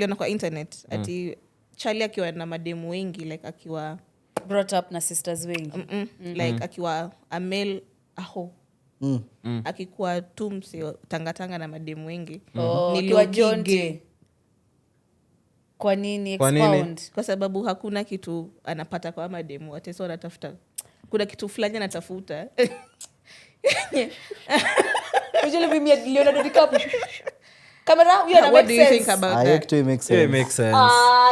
Liona kwa internet ati Charlie akiwa na mademu wengi like akiwa brought up na sisters wengi like akiwa a male aho akikuwa tu msio tangatanga na mademu wengi niliwa Jonte. Kwa nini expound? Kwa sababu hakuna kitu anapata kwa mademu wote, so anatafuta kuna kitu fulani anatafuta. Unajua mimi Leonardo DiCaprio camera what do you think about that? It makes sense.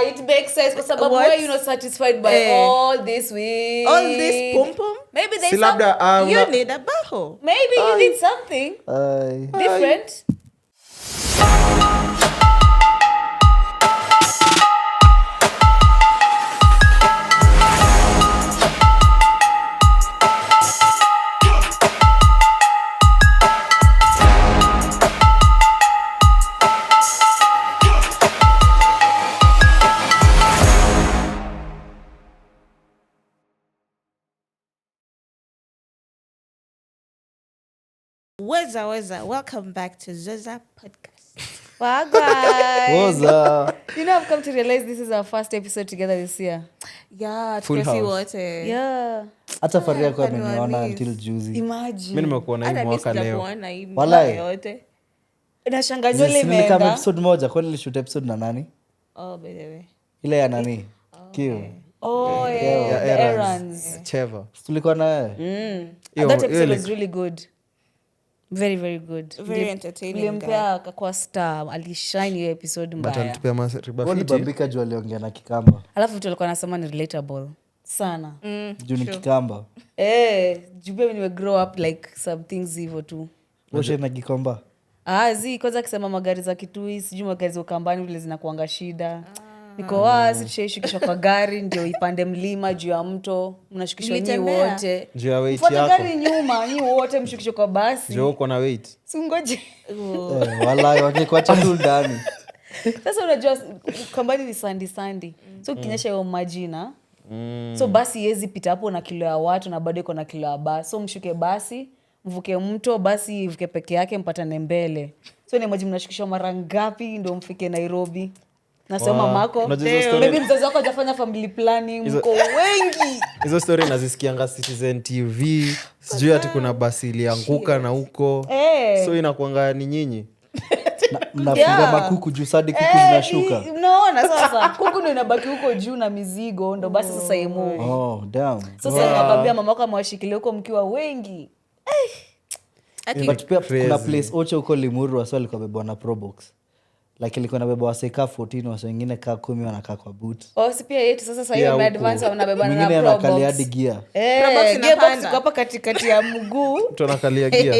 It makes sense kwa sababu why you not satisfied by all this with all this pum pum? Maybe there's some you need a baho. Maybe you need something different. Weza, welcome back to Zoza Podcast. Wow, guys. Woza. You know, I've come to realize this is our first episode together this year. Yeah, Full tukesi house. wote. Yeah. Hata Faria kwa ameniona until juzi. Imagine. Mimi nimekuona hii mwaka leo. Walai. yote. Nashangaa ile Kama imeenda. episode moja, kwani nilishoot episode na nani? Oh, by the way. Ile ya nani? Kiu. Oh, yeah. The errands. Cheva. Tulikuwa na wewe. And that episode was really good. Very, very good. Very entertaining. Nilimpea akakuwa star. Alishine hiyo episode But mbaya. alitupia riba Wali fiti. bambika juu aliongea na Kikamba. Alafu tulikuwa nasema ni relatable. Sana. Juu ni Kikamba. Jubia niwe grow up like some things hivyo tu. Washe na Kikomba. Kwanza akisema magari za Kitui, sijui magari za Ukambani vile zinakuanga shida. Niko tushashukishwa kwa gari ndio ipande mlima juu ya mto, mnashukishwa nyinyi wote. Juu ya weight Fuata yako. gari nyuma, nyinyi wote mshukishwe kwa basi. Juu uko na weight. Singoje. Walai wakikuacha tu ndani. Sasa unajua Ukambani ni sandy. So ukinyesha hiyo maji na so basi yezi pita hapo na kilo ya watu na bado iko na kilo ya basi. So mshuke basi, mvuke mto, basi ivuke peke yake mpatane mbele. So ni maji mnashukishwa mara ngapi ndio mfike Nairobi? Nasema mako, maybe mzazi wako hajafanya family planning, mko wengi. Hizo story nazisikianga Citizen TV. Sijui ati kuna basi ilianguka na huko. So inakuanga ni nyinyi. Mnafunga makuku juu sadi kuku zinashuka. Unaona sasa kuku ndio inabaki huko juu na mizigo ndio basi sasa imove. Oh, damn. Sasa nakwambia mama wako amewashikilia huko mkiwa wengi. But pia kuna place Ocho huko Limuru wasa walikuwa bebwa na Probox. Like ilikuwa nabeba waseka 14 wasa wengine kaa 10 wanakaa kwa boot. Si pia yetu sasa hiyo advance wanabebana na Mwingine Probox. anakalia hadi gear. Gearbox iko hapa katikati ya mguu. Mtu anakalia gia.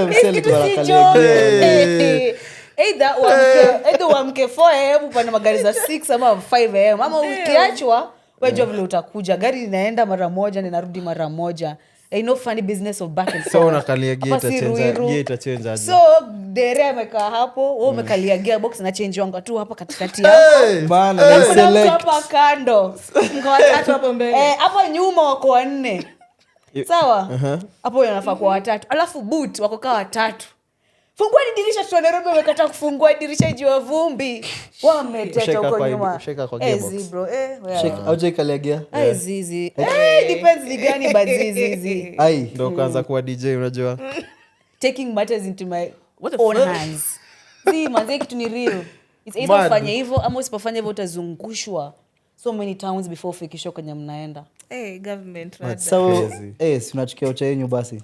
Msee alikuwa anakalia gear. Either wamke 4 am upande magari za 6 ama 5 am ama ukiachwa wajua vile utakuja gari linaenda mara moja na inarudi mara moja. No funny business of back and forth. So unakalia gia itachange aje. So dere amekaa hapo, wewe umekalia gearbox na change wanga tu hapa katikati yako. Man, Kuna they mtu select. hapa kando. Mko watatu hapo mbele. Hapa nyuma wako 4. Sawa? Hapo yanafaa kwa watatu. Alafu boot wako kaa watatu. Fungua dirisha tu Nairobi wamekataa kufungua dirisha juu ya vumbi. Wameteta huko nyuma. Shake kwa gearbox. Bro. Shake auje kalia gear. Zizi. Depends ni gani but zizi. Ai. Ndio kaanza kuwa DJ unajua. Taking matters into my own hands. Manze kitu ni real. It's either ufanye hivyo ama usipofanya hivyo utazungushwa so many towns before ufikishe kwenye mnaenda. Government So, si unachukia Ocho yenyu basi.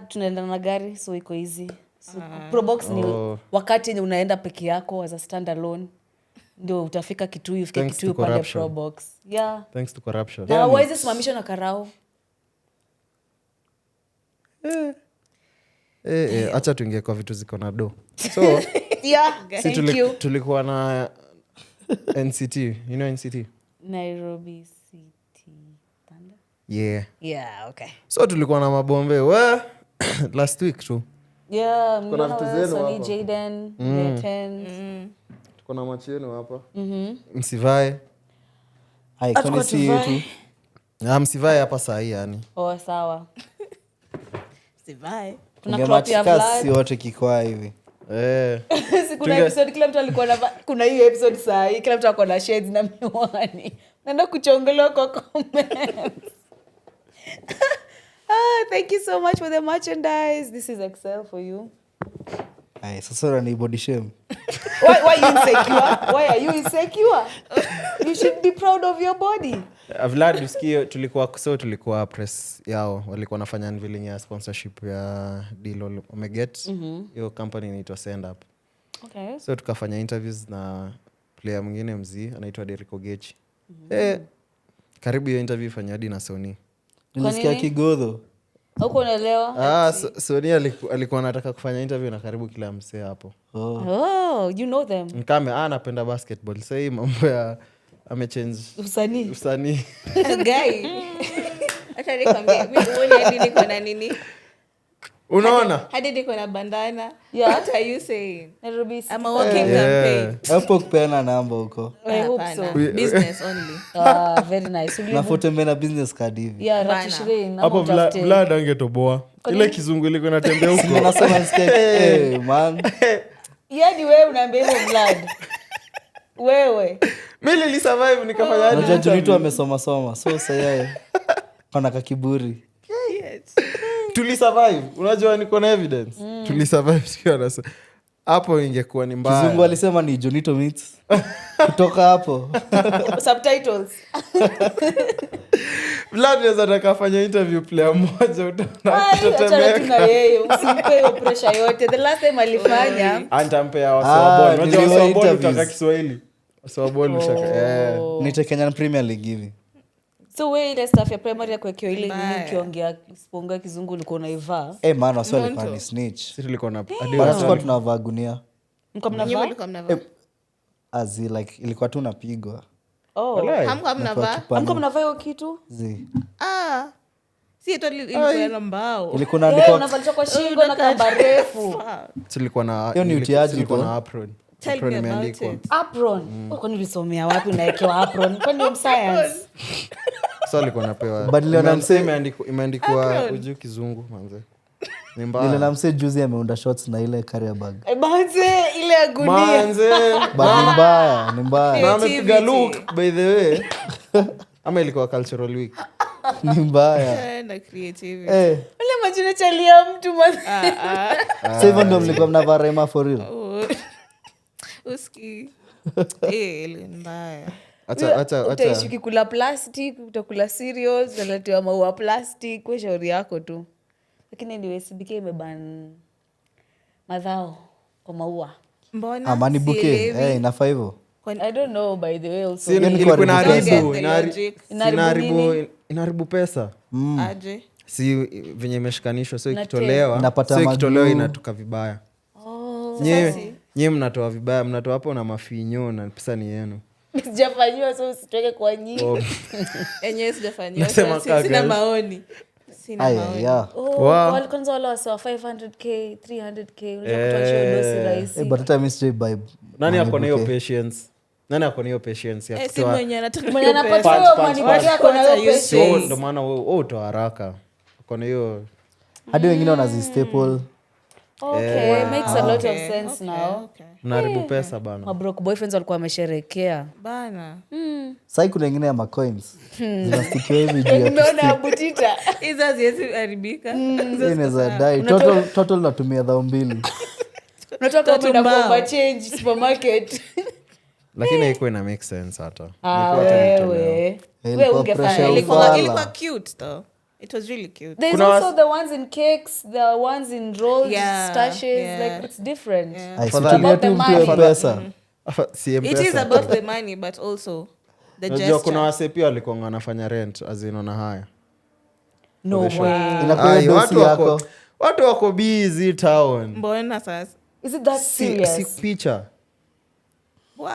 Tunaenda na gari so iko easy. So, Probox ni wakati ni unaenda peke yako as a stand alone ndio utafika Kitui ufike Kitui pale Probox. Yeah. Thanks to corruption. Na waweze simamisha na karao. Acha tuingie kwa vitu ziko na do. So tulikuwa na NCT. You know NCT? Nairobi City Thunder. Yeah, okay. So tulikuwa na mabombe last week tu. Yeah, kuna vitu zenu hapa. Jaden, Nathan. Tuko na machi yenu hapa. Msivae. Hai, kwani si yetu. Msivae hapa saa hii yani. Sawa. Sivae. Tuna crop ya vlad. Si wote kikoa hivi. Kuna episode kila mtu alikuwa na kuna hiyo episode saa hii kila mtu ako na shades na miwani. Naenda kuchongelea kwa comments. Thank you so much for the merchandise. This is Excel for you. Ay, sasa ni body shame. Why are you insecure? Why are you insecure? You should be proud of your body. Vlad usikie tulikuwa press yao walikuwa nafanya unveiling ya sponsorship ya deal wameget. Hiyo company inaitwa Send Up. Okay. So tukafanya interviews na player mwingine mzee anaitwa Derek Ogechi. Karibu hiyo interview fanya hadi na Sony. Nilisikia kigodho. Huko unaelewa? Sony alikuwa anataka kufanya interview na karibu kila msee hapo. Oh, you know them. Nkame anapenda basketball. Sasa hii mambo ya amechange usanii. Guy. Acha nikwambie, mimi hadi niko na nini? Unaona? Hadi niko na bandana. Yeah. What are you saying? Nairobi. I'm a walking campaign. Hapo kupeana namba huko. I hope so. Business only. Very nice. Na photo mbena business card hivi. Yeah, Ratishirin. Hapo Vlad angetoboa. Ile kizungu ile inatembea huko. Mimi nasema nisikie man. Yaani wewe unaambia hivyo Vlad. Wewe. Mimi nilisurvive nikafanya hadi. Unajua Junito amesoma so sasa yeye kana kakiburi. Tulisurvive. Unajua niko na evidence. Tulisurvive sio na hapo ingekuwa ni mbaya. Kizungu alisema ni Junito meets. Kutoka hapo. Subtitles. Vlad anaweza takafanya interview player mmoja utaona. Acha tuna yeye usimpe hiyo pressure yote. The last time alifanya antampea wasawaboni. Unajua wasawaboni utaka Kiswahili. Wasawaboni ushaka. Nite Kenyan Premier League hivi. So wewe ile staff ya primary ya kuwekea ile nini ukiongea siponga kizungu ulikuwa unaivaa? Man waswali kwa ni snitch. Sisi tulikuwa na Basi kwa tunavaa gunia. Mko mnavaa? Azi like ilikuwa tu napigwa. Hamko mnavaa? Hamko mnavaa hiyo kitu? Si ito ilikuwa na mbao. Ilikuwa naandikwa unavalishwa kwa shingo na kamba refu. Tulikuwa na hiyo ni utiaji tulikuwa na apron. Tell me about it. Apron. Kwani ulisomea wapi unaekewa apron? Kwani ni science? Sasa alikuwa napewa. Badilio na msee imeandikwa ujue kizungu manze. Ni mbaya. Nile na msee juzi ameunda shots na ile carrier bag. Manze ile ya gunia. Manze. Ni mbaya. Na amepiga look by the way. Ama ilikuwa cultural week. Ni mbaya. Na creativity. Ile majina chalia mtu manze. Sasa hivyo ndio mlikuwa mnavaa rema for real. Uski. Ile mbaya. Acha. Utaishi kukula plastic, utakula cereals, unaletewa maua plastic, wewe shauri yako tu. Lakini anyway CBK imeban madhao kwa maua. Mbona? Amani bouquet. Inafaa hivyo. I don't know by the way also. Ilikuwa inaharibu pesa. Aje. Si venye imeshikanishwa so ikitolewa inatoka vibaya. Nyie mnatoa vibaya, mnatoa hapo na mafinyo na pesa ni yenu. Sijafanywa so usitoke kwa nyinyi. Enyewe sijafanywa. Sina maoni. Kwanza wale wasewa 500k 300k unaweza kutoa dosi rahisi. But hata mimi straight vibe. Nani ako na hiyo patience? Ya si mwenye anataka mwenye anapata hiyo money bado ako na hiyo patience. Ndio maana wewe utoa haraka. Uko na hiyo hadi wengine wanazi staple. Okay, makes a lot of sense now. Unaharibu pesa bana. Mabroke boyfriends walikuwa wamesherekea bana. Sasa kuna wengine ya macoins. Zinastikiwa hivi juu ya. Nimeona butita. Hizo haziwezi haribika. Inaweza die. Total natumia 2,000. Unatoka kwenda kwa change supermarket. Lakini haikuwa ina make sense hata. Wewe ungefanya. Ilikuwa cute though. It was really cute. There's also the ones in cakes, the ones in rolls, stashes, like it's different. About the money. It is about the money but also the gesture. Kuna wase pia walikuwa wanafanya rent azinona haya. No way. Inakuwa dosi yako. Watu wako busy town. Mbona sasa? Is it that serious? Si picture. Wow.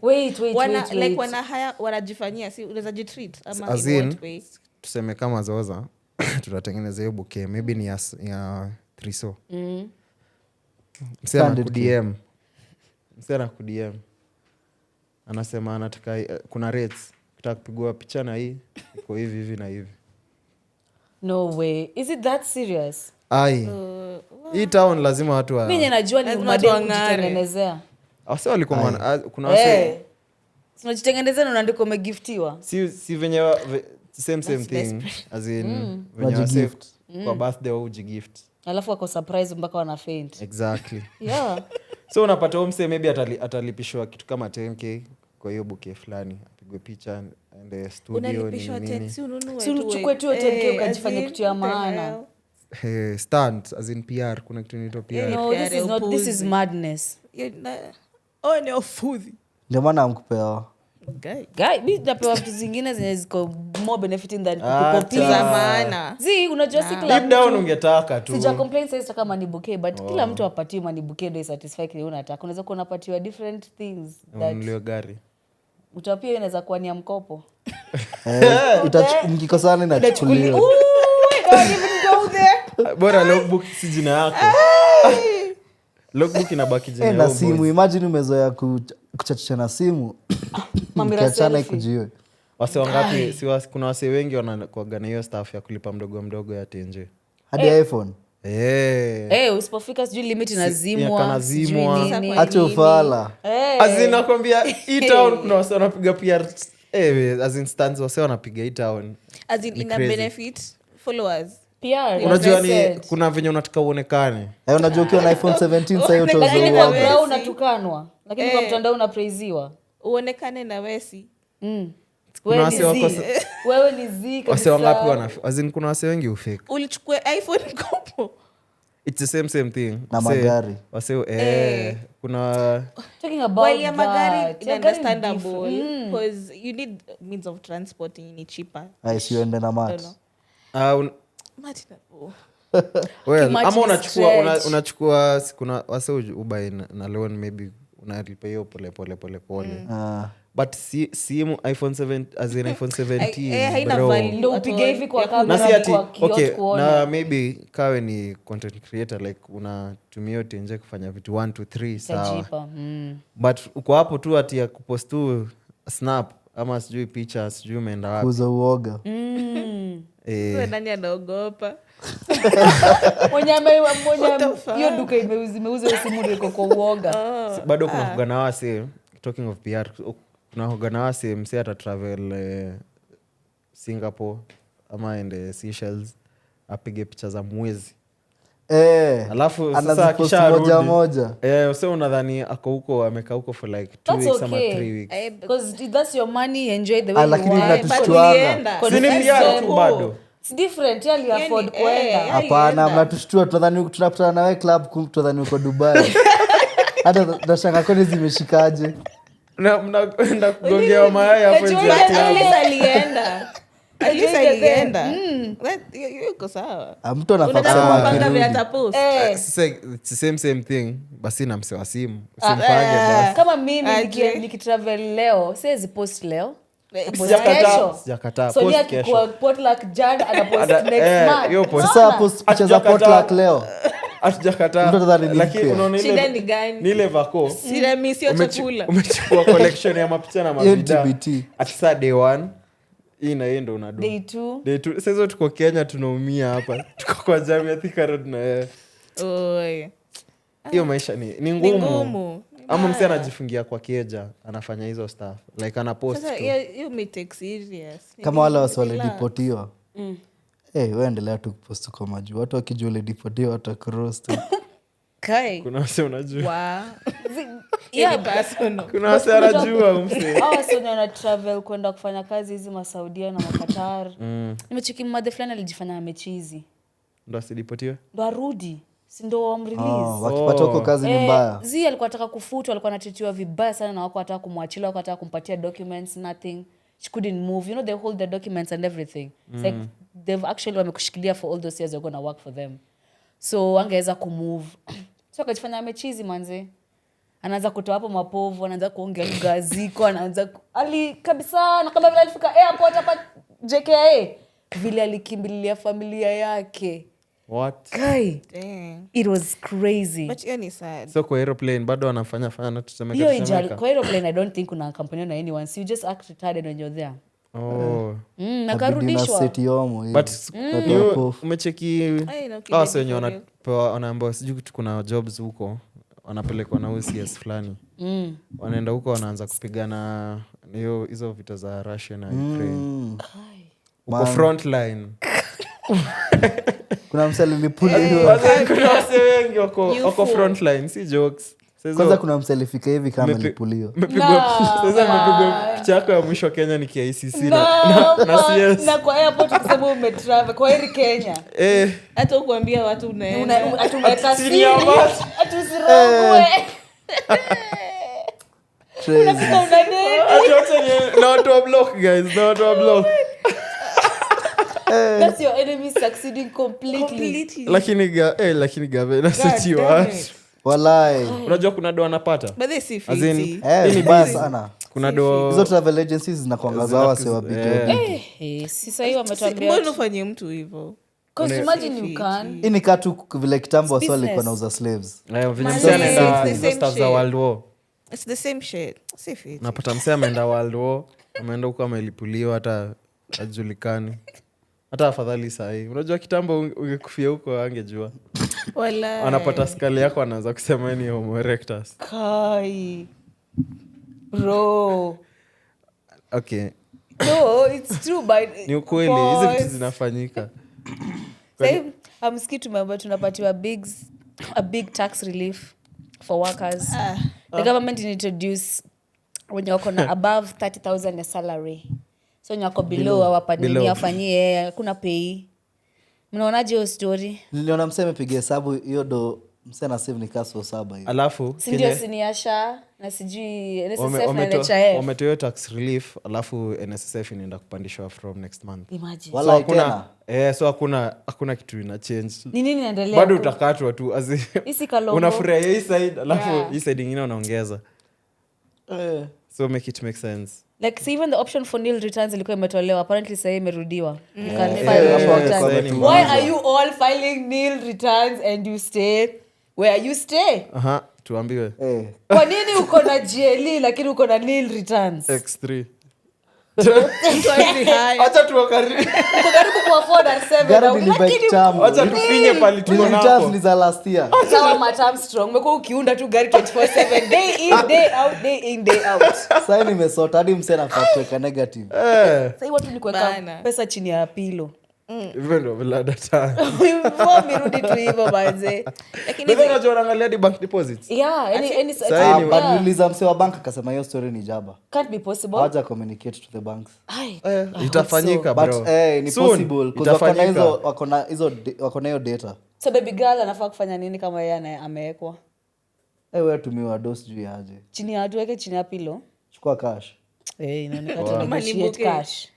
Wait. Like wanajifanyia si unaweza jitreat ama in what way? Tuseme kama Zoza tutatengeneza hiyo bouquet maybe ni ya 300. Msema DM. Msema DM. Anasema anataka kuna rates. Ukitaka kupigwa picha na hii iko hivi na hivi. No way. Is it that serious? ai hii town lazima watu wa mimi najua ni madeni kujitengenezea wase walikuwa kuna wase unajitengenezea na unaandika umegiftiwa si venye same thing as in venye wase kwa birthday au gift alafu wako surprise mpaka wana faint exactly yeah so unapata umse maybe atalipishwa kitu kama 10k kwa hiyo bouquet fulani apigwe picha and studio unalipishwa 10 si ununue si uchukue tu 10k ukajifanya kitu ya maana stand as in PR kuna kitu inaitwa PR no this is madness ni ofudhi ndio maana amkupewa guy mimi napewa vitu zingine zenye ziko more benefiting than za maana unajua si kila deep down ungetaka tu sija complain sasa kama money bouquet but kila mtu apatiwe money bouquet ndio satisfy kile unataka unaweza kuwa unapatiwa different things that unalio gari utapia inaweza kuwa ni ya mkopo mkikosana inachukuliwa bora logbook si jina yako logbook inabaki jina yako na simu imagine umezoea kuchachisha na simu mkiachana ikujiwe wase wangapi kuna wase wengi wanakuaga na hiyo staff ya kulipa mdogo ya tenje hadi iPhone usipofika sijui limit inazimwa kanazimwa acha ufala azina kwambia hii town kuna wase wanapiga PR as in stands wase wanapiga hii town as in ina benefit followers PR unajua ni kuna venye unataka uonekane unajua ukiwa na iPhone 17 sasa hiyo lakini kwa mtandao unatukanwa lakini kwa mtandao unapraiziwa uonekane na wesi wewe ni zika wase wangapi azin kuna wase wengi ufake ulichukue iPhone kopo it's the same thing na magari wase kuna talking about ya magari is understandable because you need means of transport ni cheaper siende na mat well ama unachukua kuna wase ubai na loan maybe unalipa hiyo pole but simu iPhone 7 as in iPhone 17 haina value ndio upige hivi kwa kamera kwa kioo na maybe kawe ni content creator like unatumia tenje kufanya vitu 1 to 3 sawa but uko hapo tu ati ya kupost tu snap ama sijui picha sijui umeenda wapi kuza uoga nani anaogopa mwenye hiyo duka imeuza simu ndio kwa uoga bado kuna kugana wase talking of PR kuna kugana wase mse ata travel Singapore ama ende Seychelles apige picha za mwezi alafu sasa kisha moja use unadhani ako huko amekaa huko for like 2 weeks ama 3 weeks because that's your money enjoy the way lakini tunatushtuanga bado it's different yali afford kwenda hapana mnatushtua tunakutana nawe club tudhani uko Dubai hata ndashanga koni zimeshikaje na mnaenda kugongea mayai hapo alienda yuko sawa mtu anafaa same thing basi na mse wa simu usimpange basi kama mimi nikitravel leo siwezi post leo sijakataa Sonia kwa potluck jana ana post next month sasa post picha za potluck leo atujakataa lakini unaona shida ni gani ni ile vako sina misio chakula umechukua collection ya mapicha na mavida ati saa day 1 hii na ndo unadu day 2 sasa tuko Kenya tunaumia hapa tuko kwa jamii ya Thika Road na hiyo maisha ni ngumu ama mse anajifungia kwa keja anafanya hizo stuff like ana post sasa you may take serious kama wale walideportiwa wewe endelea tu kupost kwa maji watu wakijua walideportiwa watakuroast kai kuna wase unajua yeah kuna wase anajua mse Sonia ana travel kwenda kufanya kazi hizi Masaudia na Qatar nimecheki mmadhe fulani alijifanya amechizi ndo asideportiwe ndo arudi si ndo wamrelease wakipata huko kazi ni mbaya zi alikuwa anataka kufutwa alikuwa anatetiwa vibaya sana na wako wataka kumwachilia wako wataka kumpatia documents nothing she couldn't move you know they hold the documents and everything it's like they've actually wamekushikilia for all those years you're going to work for them so angeweza kumove so akajifanya amechizi manze anaanza kutoa hapo mapovu anaanza kuongea lugha ziko anaanza kabisa na kama vile alifika airport hapa JKA vile alikimbilia familia yake what guy dang it was crazy but you sad so kwa aeroplane bado wanafanya na tusemeka kwa aeroplane I don't think kuna company na anyone so you just act retarded when you're there Oh. Nakarudishwa. But umecheki wase wenye wanaambiwa sijui kuna jobs huko wanapelekwa na OCS fulani wanaenda huko wanaanza kupigana hizo vita za Russia na Ukraine uko front line. Kuna msali lipuliwa. Kuna wase wengi wako front line, si jokes. Kwanza kuna msalifika hivi kama lipuliwa. Mmepigwa picha yako ya mwisho Kenya ni KICC na CS. Na kwa airport kusema umetravel kwa heri Kenya. Hata ukuambia watu unaenda. Atumeka siri. Atusirogwe. Unasema unadeni. Na watu wa block guys, na watu wa block. That's your enemy succeeding completely. Lakini gave na seti wa. Walai. Unajua kuna doa napata? But they see fiti. Ni baya sana. Kuna doa hizo travel agencies zinakuangaza wase wa big. Sasa hiyo ametuambia. Mbona ufanye mtu hivyo? Because imagine you can. Ini katu vile kitambo waswali walikuwa nauza slaves. Msee anaenda hizo stuff za World War. It's the same shit. See fiti. Napata msee ameenda World War, ameenda huko amelipuliwa hata ajulikani. Hata afadhali sahi. Unajua kitambo ungekufia huko angejua. Wala. Anapata skali yako anaanza kusema ni homo erectus. Kai. Bro. Okay. No, it's true but Ni ukweli hizi vitu zinafanyika. Same amski tumeambiwa tunapatiwa a big tax relief for workers. The government introduce when wako na above 30,000 ya salary. So nyako below awapanini afanyie kuna pay. Mnaonaje hiyo story? Niliona msee amepiga hesabu hiyo do msee na save ni kaso 7 hiyo. Alafu sindio siniasha na sijui NSSF na NHIF. Wametoa tax relief alafu NSSF inaenda kupandishwa from next month. Imagine. Wala tena. So hakuna kitu ina change. Ni nini inaendelea? Bado utakatwa tu Isi kalongo. Unafurahia hii side alafu hii side nyingine unaongeza. So make it make sense. Like see, even the option for nil returns ilikuwa imetolewa, apparently sasa imeirudiwa. You can file Yeah, returns. yeah. Why are you all filing nil returns and you stay where you stay? Tuambiwe. Kwa nini uko na GLE lakini uko na nil returns? X3. Acha tuwakaribu. Uko karibu ku afford at 7. Acha tufinye pali tuko nako. Returns ni za last year. Sawa matam strong. Umekuwa ukiunda tu gari 24/7 day in day out day in day out. Sasa nimesota hadi msee anafuata negative. Sasa watu ni kuweka pesa chini ya pilo. Hivyo ndio vile data. Wewe mirudi tu hivyo baze. Lakini wewe unajua unaangalia di bank deposits. Yeah, any but niliza msee wa bank akasema hiyo story ni jaba. Can't be possible. Haja communicate to the banks. Itafanyika bro. But ni possible because wako na hiyo data. So baby girl anafaa kufanya nini kama yeye amewekwa? Wewe tumiwa dose juu yaje. Chini ya tuweke chini ya pilo. Chukua cash. Inaonekana negotiate cash.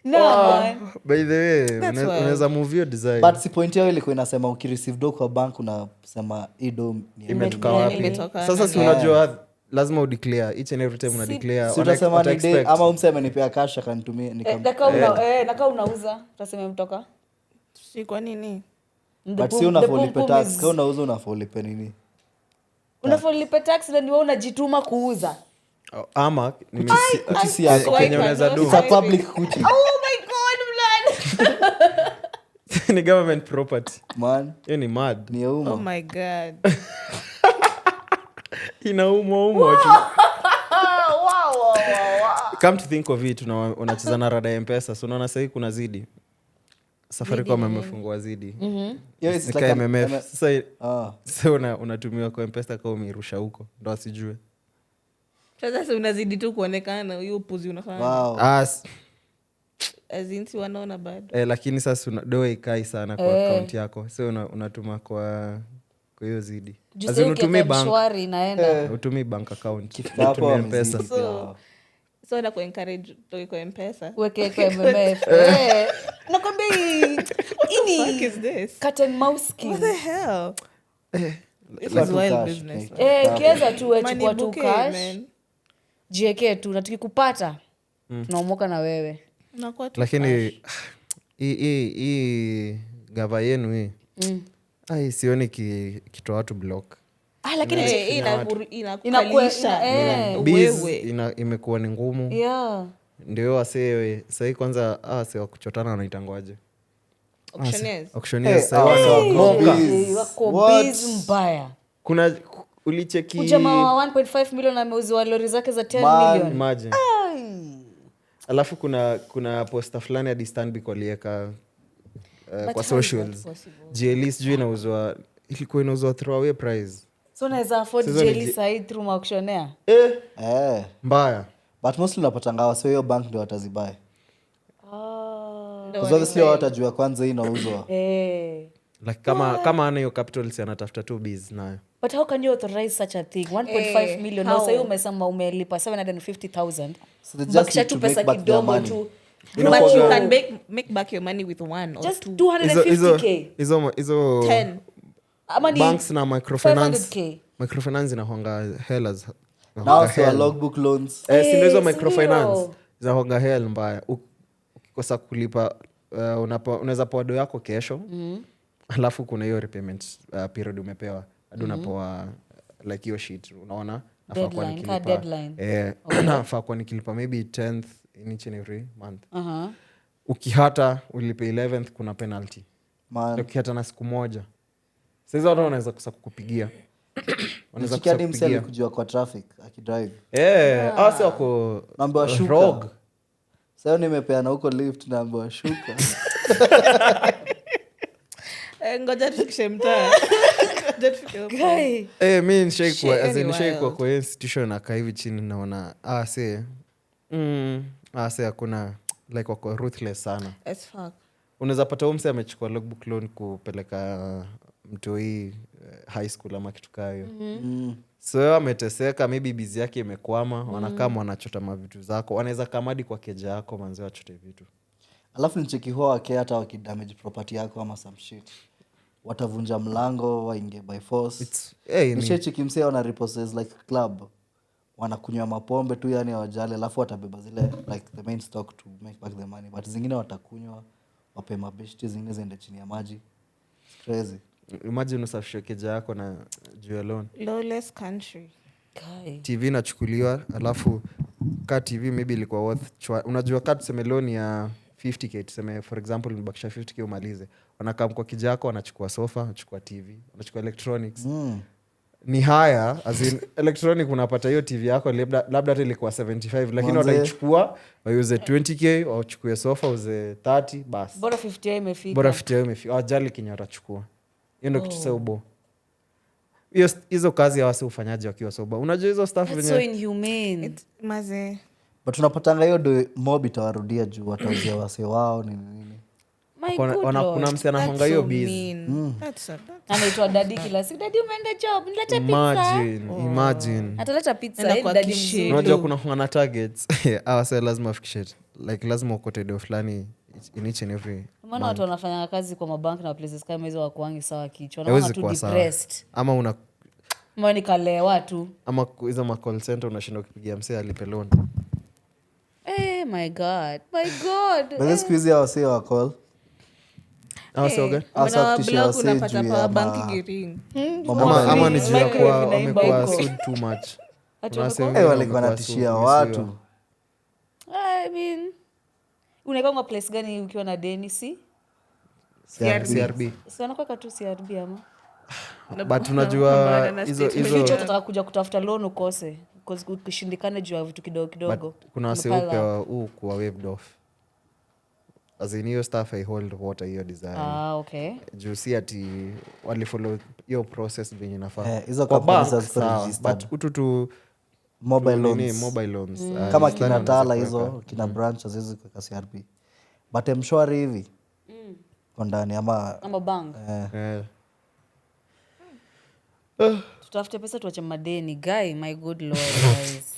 No, man. By the way, unaweza move your design. But si point yao ilikuwa inasema ukireceive do kwa bank unasema ido imetoka wapi. Sasa si unajua lazima udeclare each and every time una declare. Si utasema ni day ama mseme amenipea cash akanitumia naka unauza utasema mtoka. Si kwa nini? But si unafolipe tax, kama unauza unafolipe nini? Unafolipe tax na ni wewe unajituma kuuza. Ama kuchisi yako Kenya unaweza do. It's a public kuchi. Oh my god, blood. Ni government property. Man. Hiyo ni mad. Ni uma. Oh my god. Inauma tu. Wow. Come to think of it, unacheza na rada ya M-Pesa. So unaona sasa kuna zidi. Safaricom amefungua zidi. Yes, it's like MMF. Sasa unatumiwa kwa M-Pesa kama umerusha huko. Ndio asijue. Sasa unazidi tu kuonekana hiyo upuzi unafanya. Wow. Azinti wanaona bado. Lakini sasa doa ikai sana kwa account yako. So unatuma kwa hiyo zidi. Unatumia bank inaenda. Utumii bank account. Unatumia M-Pesa. So na kuencourage toi kwa M-Pesa. Weke kwa MMF. Nakwambia What is this? Cat and mouse scheme. What the hell? This Like is wild cash, kiweza business. tu chukua tu cash. Man. Jiweke tu na tukikupata tunaomoka na wewe. Lakini hii gava yenu hii sioni kitoa watu block. lakini inakukalisha Biz wewe. imekuwa ni ngumu. yeah. Ndio wasee sahii kwanza wase wa kuchotana wanaitangwaje? Auctioneers. Auctioneers Hey, sahii wameomoka. wako What? biz mbaya. Kuna ulicheki Ujamaa wa 1.5 million ameuziwa lori zake za 10 Man. million. imagine. Alafu kuna posta fulani hadi Stanbic walieka But kwa how is socials. that possible? GLE sijui inauzwa, ilikuwa inauzwa throwaway price. So unaweza afford Sasa ni jelly side through auctioneer. Mbaya. But mostly unapatanga wasio hiyo bank ndio watazibai. Ah. Because obviously wao watajua kwanza hii inauzwa. Like kama ana hiyo capital si anatafuta tu biz nayo. But how can you authorize such a thing? 1.5 million. how? Na sasa umesema umelipa 750,000. So they just Bakisha need tu to make pesa back their kidogo money. tu. But you can make back your money with 1 or Just 2. 250k. Hizo 10. Ama ni banks na microfinance 500k. microfinance inahonga hela Now so logbook loans. si ndio hizo si microfinance ndio? zinahonga hela mbaya. Ukikosa kulipa unaweza poa do yako kesho. Alafu kuna hiyo repayment period umepewa hadi unapoa like hiyo sheet unaona nafaa kuwa Deadline, ka nikilipa deadline. nafaa kuwa nikilipa maybe 10th in each and every month. Uh-huh. Ukihata ulipe 11th kuna penalty. Man. Ukihata na siku moja saizi watu wanaweza kusa kukupigia wanaweza kusa Chikiadi mseli kupigia kujua kwa traffic akidrive. awasi wako Naambiwa shuka. rogue. Sasa nimepeana huko lift naambiwa shuka. Ngoja tufikishe mtaa. Ngoja tufike huko. Guy. Mi nishaikuwa Shit, nishaikuwa wild. kwa hiyo institution nakaa hivi chini naona se hakuna like wako ruthless sana. As fuck. Unaweza pata huyu mse amechukua logbook loan kupeleka mtoi high school ama kitu kaa hiyo. So ameteseka, maybe bizi yake imekwama, wanakaa wanachota mavitu zako, wanaweza kamadi kwa keja yako manzi wachote vitu. Alafu nicheki huwa wake hata wakidamage property yako ama some shit. Watavunja mlango waingie by force. Nishacheki msee wana repossess like club. Wanakunywa mapombe tu yani hawajali, alafu watabeba zile like the main stock to make back the money. But zingine watakunywa, wape mabeshti, zingine ziende chini ya maji. It's crazy. Imagine usafishe keja yako na juu ya loan. Lawless country. Guy. TV inachukuliwa, alafu ka TV maybe ilikuwa worth unajua ka tuseme loan ya 50k tuseme for example nibakisha 50k umalize, wanakaa kwa kija yako wanachukua sofa, wanachukua TV, wanachukua electronics. Ni haya as in electronic unapata hiyo TV yako labda hata ilikuwa 75 lakini wataichukua wauze 20k, wachukue sofa uze 30 bas. Bora 50 imefika. Bora 50 imefika. Wajali Kenya watachukua. Hiyo ndio kitu saubo. Hizo kazi ya wase ufanyaji wakiwa soba. Unajua hizo stuff That's so inhumane. Maze. But tunapatanga hiyo do mob itawarudia juu watauzia wase wao nini. My good Kuna Lord. mse anahonga hiyo busy. Anaitwa dadi kila siku. Dadi umeenda job, nilete pizza. Imagine. Ataleta pizza Enda hii kwa dadi kishi. mzuri. Unajua kuna hongana targets. Awase lazima afikishe. Like lazima ukote do fulani in each and every. Maana watu wanafanya kazi kwa mabanki na places kama hizo wakuangi sawa kichwa. Na Hawezi wana tu kuwa sawa. depressed. Mbona nikalewa tu. Ama hizo ma call center unashinda ukipigia mse alipe loan. My God. My God. But this squeeze ya wase wa call. Awase oga. Asa kutisha wase unapata juu ya power ma- bank giring. Ama ni juu ya kuwa Microwave wamekuwa inaimba huko. sued too much. Ati Kuna wase wamekuwa- wengine walikuwa wamekuwa wanatishia sued, watu. wamesiwa. I mean, unaekanga place gani ukiwa na deni si? CRB. Si wanakuweka tu CRB ama? But unajua hizo Future utataka kuja kutafuta loan ukose. Because ukishindikana juu ya vitu kidogo kidogo. but kuna wase Umepile upewa huu kuwa waived off. As in hiyo stuff I hold water hiyo design. Okay. Juu si ati walifollow hiyo process venye inafaa. Hizo Kwa companies bank, haziko sawa. registered. But utu tu Mobile nini, loans. mobile loans. Kama design kina wanaweza Tala kuweka. hizo, kina branch haziwezi kuweka CRB. But mshwari hivi. Kwa ndani ama Ama bank. Eh. Tutafute pesa tuache madeni. Guy, my good Lord, guys.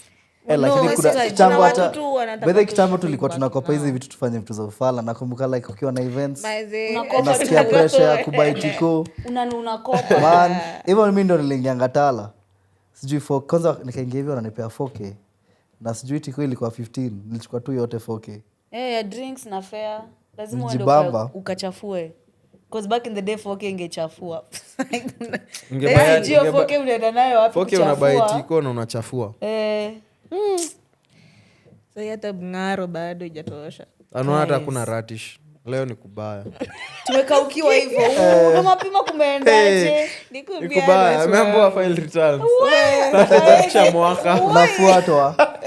lakini no, kuna sasa kitambo kuna watu hata tu wanataka bedhe kitambo tu tulikuwa feedback tunakopa hizi now. vitu tufanye vitu za ufala. Nakumbuka like ukiwa na events Unakopa unasikia tu. pressure ya kubai tiko Unakopa. man. Hivyo mi ndo niliingianga Tala, sijui kwanza nikaingia hivyo wananipea 4k na sijui tiko ilikuwa 15, nilichukua tu yote 4k. Ya drinks na fare. Lazima uende Jibamba. ukachafue. Because back in the day 4K ingechafua. Ungebuy- Hiyo 4K unaenda nayo wapi 4K unabuy kuchafua? tiko na unachafua. So hata mng'aro bado ijatosha. Anaona hata kuna ratish. Leo ni kubaya. Tumekaukiwa hivyo. Kama pima kumeendaje? Ni kubaya. Ameambiwa file returns. Kisha mwaka. Unafuatwa.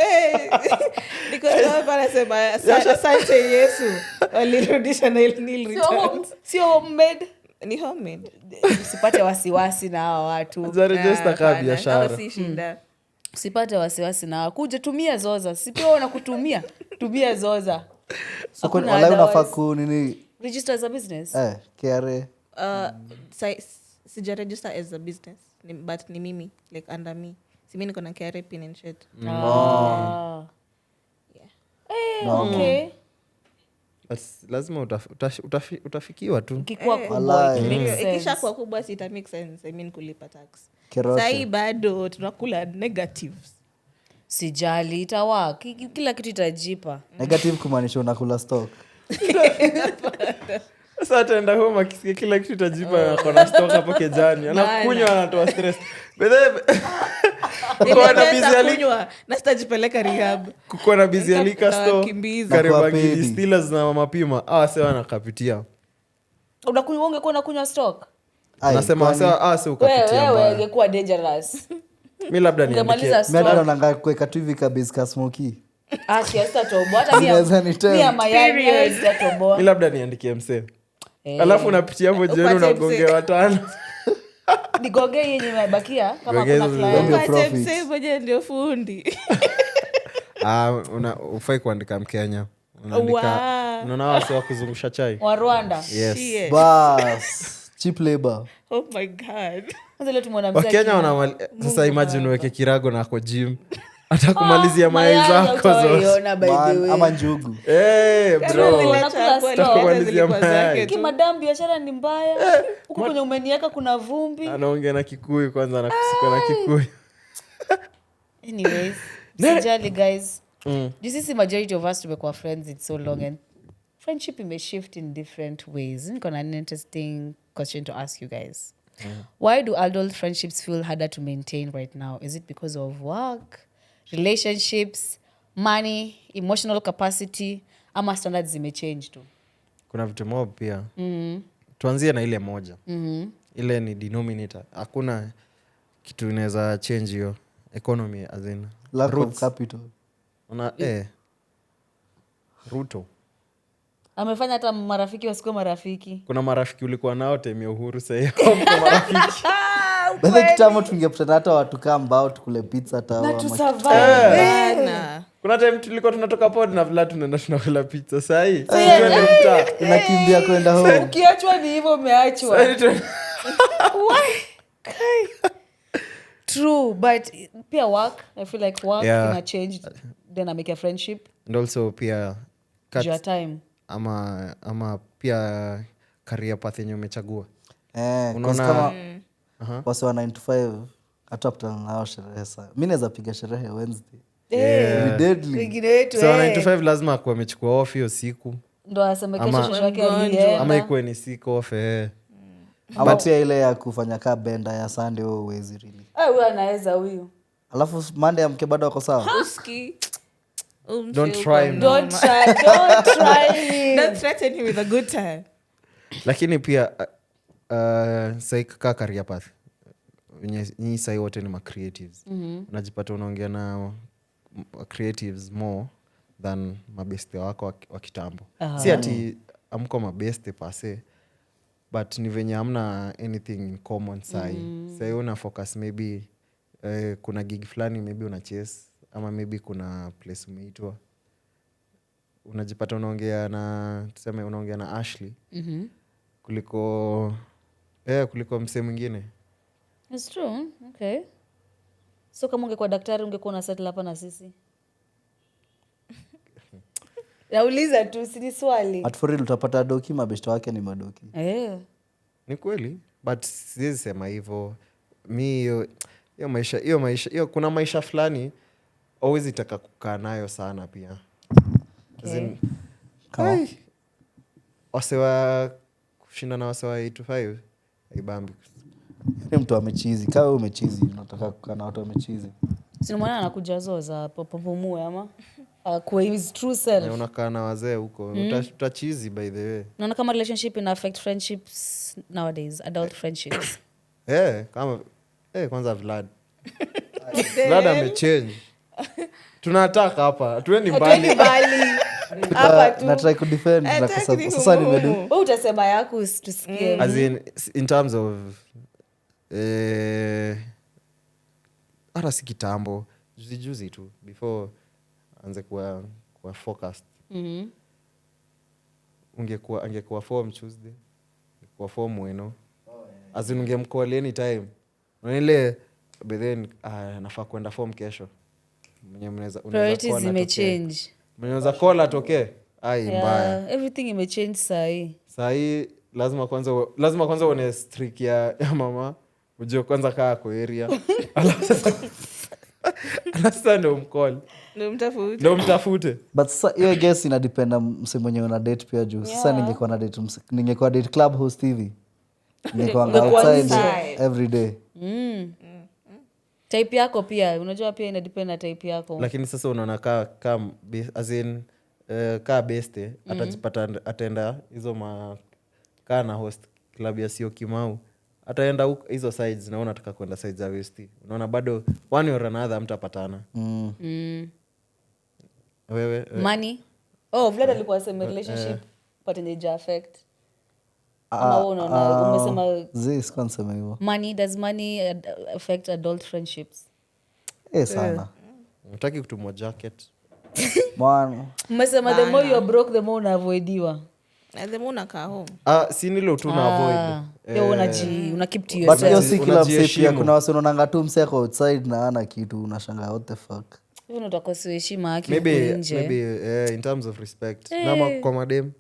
Niko hapa nasema asante Yesu. Walirudisha na nil returns. Sio homemade. Ni homemade. Usipate wasiwasi na hawa watu. Za register kama biashara. Si shida. Usipate wasiwasi na hawa. Kuja tumia Zoza. Si pia unakutumia. Tumia Zoza. So wala unafaa ku nini? Register as a business. KRA. Sija register as a business. But ni mimi, like under me. Si mimi niko na KRA pin and shit. Okay. Lazima utafikiwa tu. Kikuwa kubwa. Ikisha kwa kubwa sita make sense. I mean kulipa tax. Keroche. Sahi bado tunakula negatives. Sijali itawa. Kila kitu itajipa. Negative kumaanisha unakula stock. Sasa ataenda home akisikia kila kitu itajipa na kona stock hapo kejani. Anakunywa anatoa stress. Kunywa na sitajipeleka rehab. Kukuwa na busy alika store. Karibu ngili Steelers na mapima. Sasa wanakapitia. Unakunywa ungekuwa unakunywa stock? Nasema sasa ukapitia. Wewe ungekuwa dangerous. Mimi labda niandikie. Mimi naona kuweka tu hivi kabisa ka smoky. Kiasi tobo hata mia mayai tobo. Mimi labda niandikie msee. Alafu unapitia hapo jioni unagonge watano. Nigonge yenye imebakia kama kuna client. Msee moja ndio fundi. Ufai kuandika Mkenya. Unaandika unaona wase wa kuzungusha chai. Wa Rwanda. Yes. Bas. Cheap labor. Oh my god. Sasa leo tumeona mzee. Wakenya sasa imagine uweke kirago na ako gym. Atakumalizia mayai zako zote. Ama njugu. Bro. Atakumalizia mayai. Kimadam biashara ni mbaya. Huko kwenye umeniweka kuna vumbi. Anaongea na Kikuyu kwanza na kusika na Kikuyu. Anyways, sijali guys. This is majority of us tumekuwa friends it's so long and friendship may shift in different ways. Niko na an interesting question to ask you guys. Why do adult friendships feel harder to maintain right now? Is it because of work, relationships, money, emotional capacity, ama standards zimechange tu? Kuna vitu mob pia. Tuanzie na ile moja. Ile ni denominator. Hakuna kitu inaweza change hiyo economy as in lack of capital. Ruto amefanya hata marafiki wasikuwe marafiki. Kuna marafiki ulikuwa nao time ya Uhuru sasa kwa marafiki. Basi kitambo tungepatana hata watu kama ambao tukule pizza hata na tu survive. Kuna time tulikuwa tunatoka pod na vila tunaenda tunakula pizza sasa hii. Tunakimbia kwenda home. Ukiachwa ni hivyo umeachwa. True, but pia work, I feel like work ina change then I make a friendship. And also pia your time. Ama pia career path yenye umechagua. Unaona wasi wa 9 to 5 hata putana nao sherehe sana. Mimi naweza piga sherehe Wednesday. Deadly. So 9 to 5 lazima akuwe amechukua off hiyo siku. Ndo aseme kesho yake alienda. Ama ikuwe ni siku off Ama pia ile ya kufanya kaa benda ya Sunday wewe uwezi really. Huyu anaweza huyu. Alafu Monday amke bado wako sawa. Uski. Don't try him. Don't threaten him with a good time. Lakini pia sai kaka career path. Nyinyi sai wote ni ma creatives. Unajipata unaongea na creatives more than mabeste wako wa kitambo. Si ati amko mabeste pase, but ni venye hamna anything in common sai. Sai una focus maybe kuna gig fulani maybe una chase ama maybe kuna place umeitwa. Unajipata unaongea na tuseme unaongea na Ashley kuliko msee mwingine. It's true. Okay. So kama ungekuwa daktari ungekuwa na settle hapa na sisi. Nauliza tu si swali. At for real utapata doki mabeshto wake ni madoki. Ni kweli, but siwezi sema hivyo. Hiyo maisha kuna maisha fulani always itaka kukaa nayo sana pia. Wase wa kushinda na wase wa 8 to 5 haibambi. Ni mtu amechizi. Kama wewe umechizi, unataka kukaa na watu wamechizi. Si mwana anakuja zoza popomue ama kwa his true self. Unakaa na wazee huko utachizi by the way. Naona kama relationship ina affect friendships nowadays, adult friendships. Kama kwanza Vlad amechange. Tunataka hapa tuendi mbali. Hapa tu. Na try kudefend na sasa nimedu. Wewe utasema yako tusikie. As in terms of hata si kitambo juzi tu before anze kuwa focused. Angekuwa form Tuesday, angekuwa form weno. As in ungemcall anytime. Unaile but then nafaa kwenda form kesho. Mwenye unaweza priorities zimechange. Mwenye call atokee. Mbaya. Everything imechange sahi. Lazima kwanza uone streak ya mama. Ujue kwanza kaa kwa area. Alafu ndio mcall. Ndio mtafute. But sasa hiyo guess ina depend mse mwenye una date pia juu. Sasa ningekuwa date club host hivi. Ningekuwa outside every day. Type yako pia, unajua pia ina depend na type yako. Lakini sasa unaona as in kaa beste atajipata atenda hizo kaa na host club ya Sio Kimau. Ataenda hizo sides na unataka kwenda sides za West. Unaona bado one or another mtapatana. Wewe money. Vlad alikuwa sema relationship patenje affect. Does money affect adult friendships? Sana. Unataki kutumwa jacket. Bwana. Umesema the more you are broke the more unavoidiwa. The more unakaa home. Si nilo tu na avoid. Una keep to yourself. But hiyo si kila mse pia kuna wase unaonanga tu mse ako outside na ana kitu unashangaa what the fuck. Hiyo utakosa heshima yake nje. Maybe in terms of respect. Na kwa madem.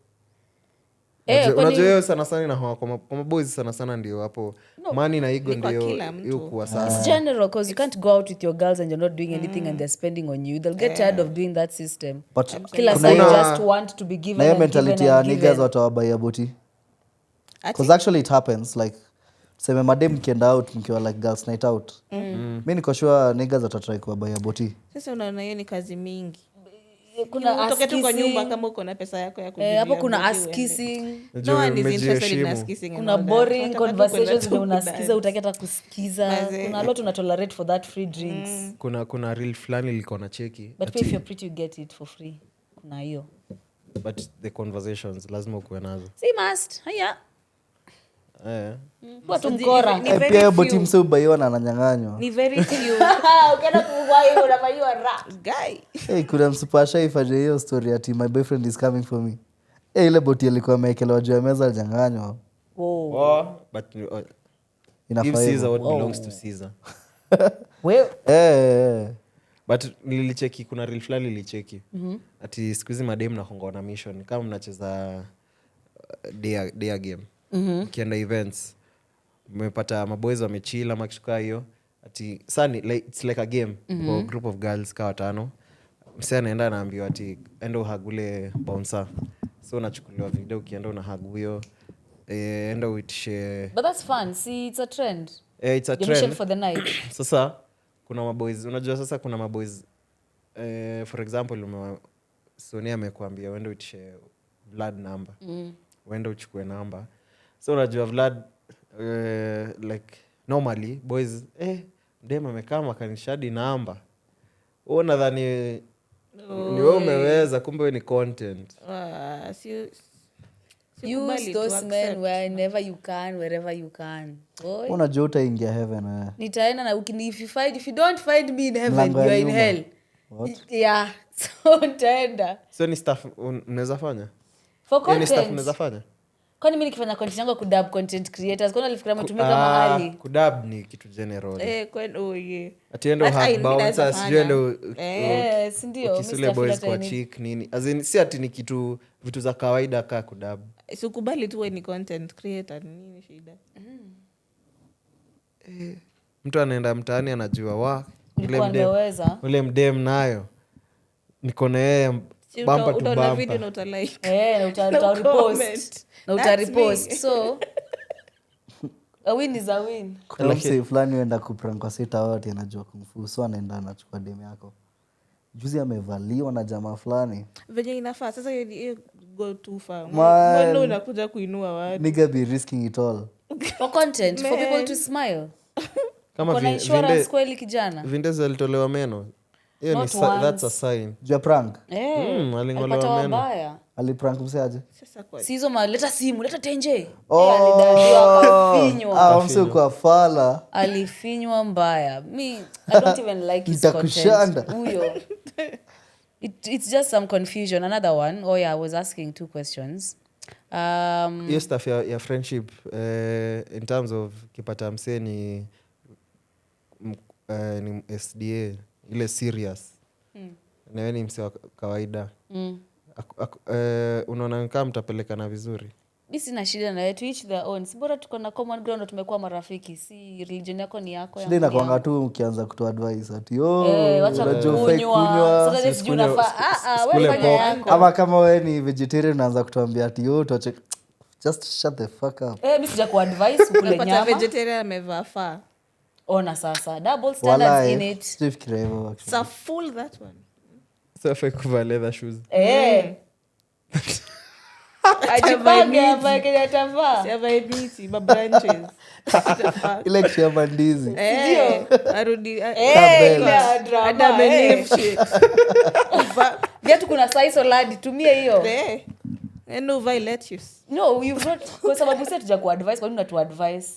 Unajua hiyo sana sana na kwa maboys sana sana ndio hapo money na ego ndio hiyo kwa sana. It's general because you can't go out with your girls and you're not doing anything and they're spending on you. They'll get tired of doing that system. But kila saa you just want to be given na mentality ya niggas watawabaia boti. Because actually it happens like sema madem mkienda out mkiwa like girls night out. Mimi niko sure niggas watatry kuwabaia boti. Sasa unaona hiyo ni kazi mingi. Kuna utoke tu kwa nyumba kama uko na pesa yako ya kujilia. Hapo kuna ass kissing. No one is interested in ass kissing. Kuna boring conversations ndio unasikiza utaki hata kusikiza. Kuna lot una tolerate for that free drinks. Kuna real flani liko na cheki. But if you're pretty you get it for free. Kuna hiyo. But the conversations lazima ukuwe nazo. Si must. Haya. Watu mkora. Pia boti mse ubaiwa na ananyang'anywa. Ni very few. Ukienda kubai unafanywa rap guy. Kuna msupasha ifanye hiyo story ati my boyfriend is coming for me. Ile boti alikuwa ameekelewa juu ya meza alijang'anywa. But inafaa Caesar what belongs to Caesar. But nilicheki kuna real flani nilicheki. Ati siku hizi madem na kongo na mission kama mnacheza day game. Kienda events mmepata maboys wamechill ama kishuka hiyo ati sani like, it's like a game for a group of girls kawa 5 msee anaenda anaambiwa ati enda uhagule bouncer so unachukuliwa video ukienda unahag huyo enda uitishe. But that's fun. See, it's a trend. It's a Your trend mission for the night. Sasa kuna maboys unajua sasa kuna maboys for example Sonia amekuambia uende uitishe Vlad number uende uchukue number. So unajua Vlad like normally boys dem amekaa makanishadi namba. Wewe unadhani ni wewe umeweza kumbe wewe ni content. Use those men whenever you can, wherever you can. Unajua utaingia heaven wewe. Nitaenda na if you don't find me in heaven you are in hell. Yeah. So utaenda. So ni stuff unaweza fanya? For content. Ni stuff unaweza fanya? Kwani mimi nikifanya content yangu kudub content creators kwani alifikiria mtumika mahali kudub ni kitu general kwani atiendo hack bouncers siendo si ndio Kisule boys kwa chick nini as in si ati ni kitu vitu za kawaida ka kudub sikubali tu ni content creator nini shida mtu anaenda mtaani anajua ule mdem nayo niko na yeye Si Bumper to utaona bumper. video na utalike. na No utarepost comment. na That's utarepost me. so a win is a win. Kuna msee fulani uenda kuprank kwa sita wote anajua kumfu, so anaenda anachukua demu yako. Juzi amevaliwa na jamaa fulani. Venye inafaa sasa, hiyo go too far. Man. Mbona unakuja kuinua watu? Nigga be risking it all. For content, for Man. people to smile. Kama Kuna insurance kweli kijana. Vindezi alitolewa meno. Hiyo ni Not that's a once. sign. Jua prank. Aling'olewa Alipata meno. wabaya. Aliprank msee aje? Sasa kwa Si hizo leta simu, leta tenje. Oh. Alifinywa. Msee kwa fala. Alifinywa mbaya. Me, I don't even like his Nitakushanda. content. Huyo. It's just some confusion. Another one. Oh yeah, I was asking 2 questions. Hiyo stuff ya friendship in terms of kipata msee ni SDA ile serious. Na wewe ni msee wa kawaida. Unaona kama mtapelekana vizuri. Mi sina shida na yetu, each their own. Si bora tuko na common ground na tumekuwa marafiki. Si religion yako ni yako. Shida inakuanga tu ukianza kutoa advice ati wacha unajua ufai kunywa. kunywa. Sasa sijui unafaa. Sikule Wewe fanya pork. yako. Ama kama wewe ni vegetarian unaanza kutuambia ati tuache. Just shut the fuck up. Mi sija kuadvise ukule unapata nyama. vegetarian amevaa faa. Ona sasa. Double standards in it. Sifikiria hivyo actually. It's a full that one. So fai kuvaa leather shoes. Ajipange hapa kile atavaa. Siavae miti, mabranches. Ile kiama ndizi. Arudi. Drama. Viatu kuna size oladi, tumia hiyo. No vai lettuce. No, you've not, kwa sababu sisi tuja kuadvise, kwa nini unatuadvise?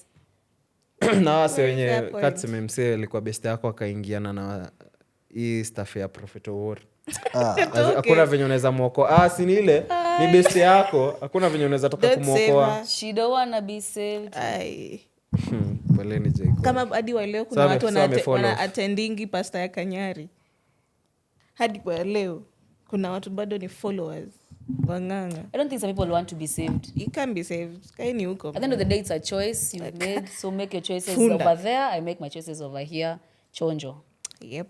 Na wase wenye Fair point. katseme msee alikuwa best yako akaingiana na hii stuff ya Prophet War. Hakuna venye unaweza muokoa. Si ni ile ni best yako, hakuna venye unaweza toka Don't save kumuokoa. her. She don't wanna be saved. Ai. Poleni Jacob. Kama hadi wa leo kuna So watu amefollow. wana attendingi pasta ya Kanyari. Hadi kwa leo kuna watu bado ni followers wang'anga. I don't think some people want to be saved. You can be saved. Kaini huko. At the end of the day, it's a choice you've made. So make your choices Funda. over there. I make my choices over here. Chonjo. Yep.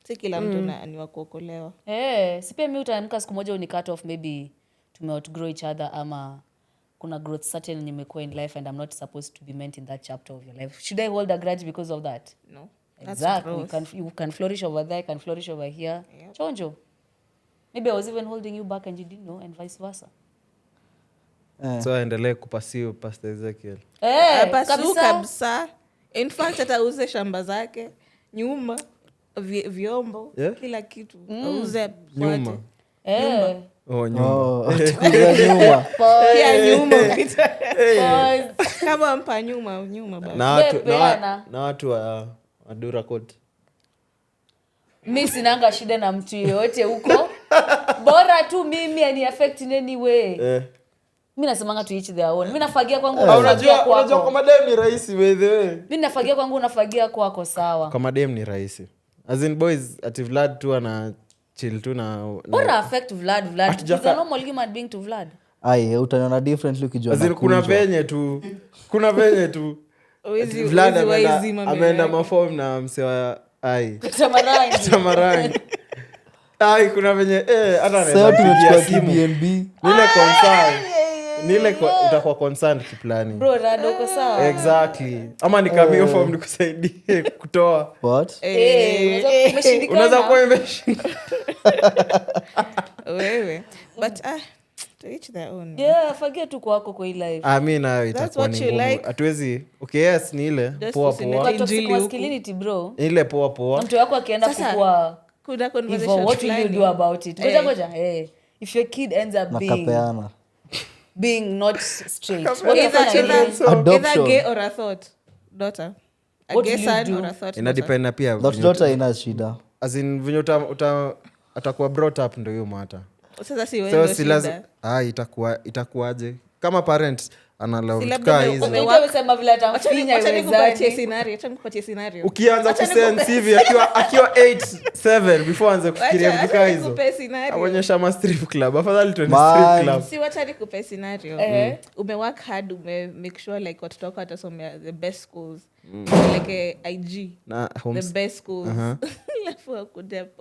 Si kila mtu ni wa kuokolewa. Si pia mi utaamka siku moja uni cut off, maybe tume outgrow each other ama kuna growth certain nimekuwa in life and I'm not supposed to be meant in that chapter of your life. Should I hold a grudge because of that? No. That's Exactly. gross. You can flourish over there, you can flourish over here. Chonjo. Maybe I was even holding you back and you didn't know, and vice versa. So aendelee kupasiu Pastor Ezekiel. Pasu kabisa. In fact atauze shamba zake, nyumba, vyombo, kila kitu. Auze Nyuma. Nyuma. Tukulia nyuma. Pia nyuma ukita. Kama mpa nyuma basi. Na watu wa Dura Court. Mi sinanga shida na mtu yoyote huko. Bora tu mimi ani affect in any way. Mi nasemanga to each their own. Mi nafagia kwangu, unafagia kwako. Unajua kwa madem ni rahisi by the way. Mi nafagia kwangu, unafagia kwako, sawa. Kwa madem ni rahisi. As in boys ati Vlad tu ana chill tu na Bora affect Vlad. He's a normal human being to Vlad. Ai, utaniona differently ukijua. As in kuna venye tu. Vlad ameenda maform na msewa ai. Tamarangi. Ai kuna venye hata anaweza kupigia simu. Nile utakuwa concerned kiplani. Bro, rado uko sawa. Exactly. Ama nikamio form nikusaidie kutoa. What? Unaweza kuwa imeshinda. Wewe. But to each their own. Fagia tu kwako kwa hii life. Mimi nayo itakuwa ni ngumu. Hatuwezi. Okay, yes ni ile poa. Kwa toxic masculinity, bro. Ile poa. Mtu wako akienda kukua kuna conversation. What will you do about it? Ngoja. If your kid ends up being not straight, either gay or a thought daughter. A gay son or a thought. Inadependa pia. That daughter ina shida. As in venye atakuwa brought up ndio hiyo mata. Sasa si wewe ndio shida. Itakuwaje? Kama parent analaumu tukaa hizo. Umesema vile atamfinya nikupatie scenario. Ukianza kusense hivi akiwa 8-7 before anze kufikiria vitu hizo. Aonyesha ma strip club. Afadhali tu ni strip club. Si wacha nikupe scenario. Umework hard, make sure like watoto wako watasomea the best schools. Like IG. The best schools. Alafu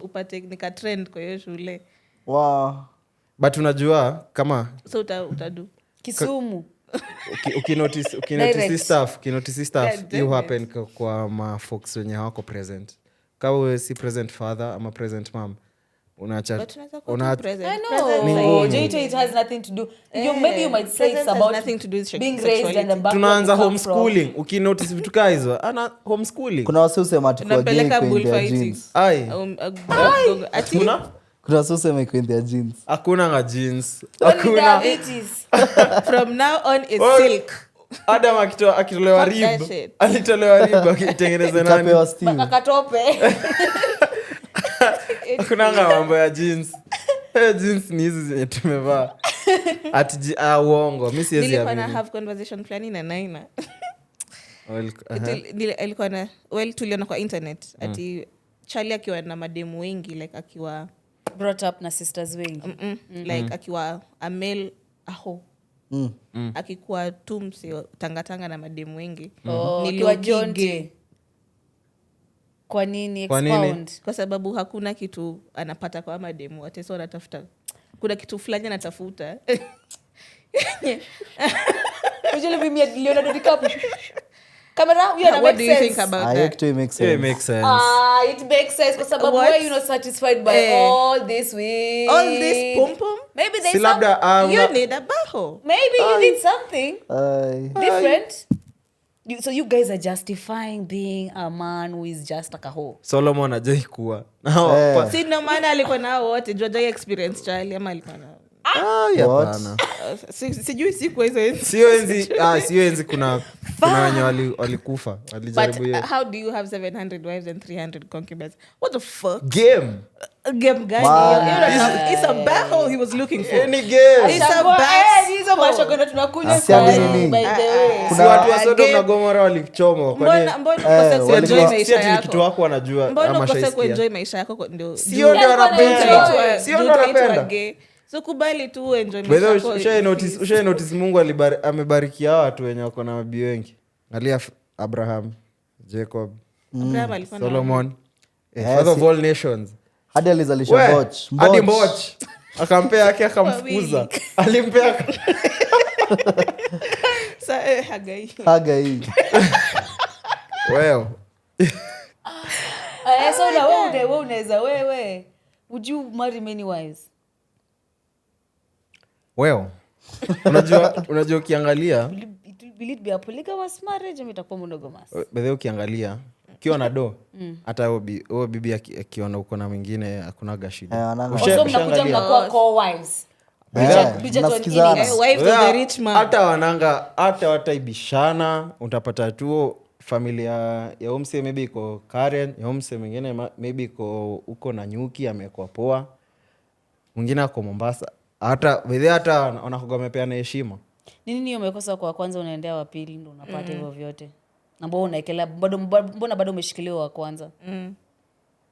upate nika trend kwa hiyo shule. Wow. But unajua kama So utadu Kisumu. ukinotice Direct. God damn you it. happen kwa mafolks wenye hawako present. Kama wewe si present father ama present mom, unaacha but tunaweza kuwa tu present. I Present know. ngumu. Joito, it has nothing to do. Maybe you might say it's Presence has about nothing to do with being sexuality. raised and the background tunaanza you come from. homeschooling. Ukinotice vitu kaa hizo, ana homeschooling. Kuna wasi usema ati kwa gay Tunampeleka iko in their bullfighting. genes. Ai. Ati Kuna wasi usema iko in their genes. Hakuna nga jeans. Only Hakuna. diabetes. from now on it's Oh. silk. Adam akitolewa Fuck that rib. shit. Alitolewa rib akitengeneza nani? Itapewa Steve. Akatope. Hakuna nga mambo ya jeans. Jeans ni hizi zenye tumevaa. Ati uongo. Mimi siwezi Nilikuwa na amini. have conversation fulani na Naina. Well, Alikuwa na tuliona kwa internet ati Charlie akiwa na mademu wengi like akiwa Brought up na sisters wengi. like akiwa a male aho Mm. akikuwa tu msio tangatanga na mademu wengi Oh, ni akiwa low-key Jonte. gay. Kwa nini? Kwa nini? Expound. Kwa sababu hakuna kitu anapata kwa mademu wote, so anatafuta kuna kitu fulani anatafuta. Ujele mimi ya Leonardo DiCaprio. Camera, you know, What do make you sense. think about Ah, that? actually makes yeah, sense. it makes sense. It makes sense kwa sababu What? why you not satisfied by all this weed? All this pum pum, Maybe there's Si labda you need a baho. maybe you need something Ai. different. So you guys are justifying being a man who is just like a hoe. Solomon ajai kuwa. Si ndo maana alikuwa nao wote Georgia experience Charlie ama alikuwa nao. What? Hapana. Sijui siku hizo enzi. Sio enzi kuna wenye walikufa walijaribu But hiyo how do you have 700 wives and 300 concubines? What the fuck? game. Game gani? Man. It's a battle he was looking for. Any game. It's a Shangwa, bass hizo mashokono tunakunywa Asiamini sasa, nini? by the way. Si watu wa a Sodom game. na Gomora walichomwa. Kwani Mbona ukose kuenjoy walikuwa- maisha si ati ni kitu yako? wako wanajua Mbona ama ukose shaisikia. kuenjoy maisha yako ndio? Sio ndio Alikuwa wanapenda. anaenjoy. Sio ndio wanapenda. So kubali tu enjoy By the maisha way, yako. ushai notice Mungu amebarikia watu wenye wako na mabii wengi. Angalia Abraham, Jacob, Abraham alikuwa na Solomon, Yes, father of all nations. Hadi alizalisha We, Mboch. hadi Mboch. Mboch. Akampea yake akamfukuza. Alimpea Hagai. Haga hii. well. So na wewe unaweza wewe. Would you marry many wives? Well. Unajua ukiangalia Will it be a polygamous marriage ama itakuwa monogamous? bedhe ukiangalia ukiwa na do hata huo bibi akiona uko na mwingine hakunaga shida. wananga- So mnakuja mnakuwa co-wives. Bija tu mnasikizana. ini- Wives of the rich man. hata wananga hata wataibishana, utapata tu familia ya umse maybe iko Karen, ya umse mwingine maybe iko uko na nyuki amekuwa poa, mwingine ako Mombasa, hata wanakuga wamepeana heshima. Nini umekosa kwa kwanza unaendea wa pili ndo unapata hivyo vyote? Na mbona unaekelea mbona bado umeshikilia wa kwanza?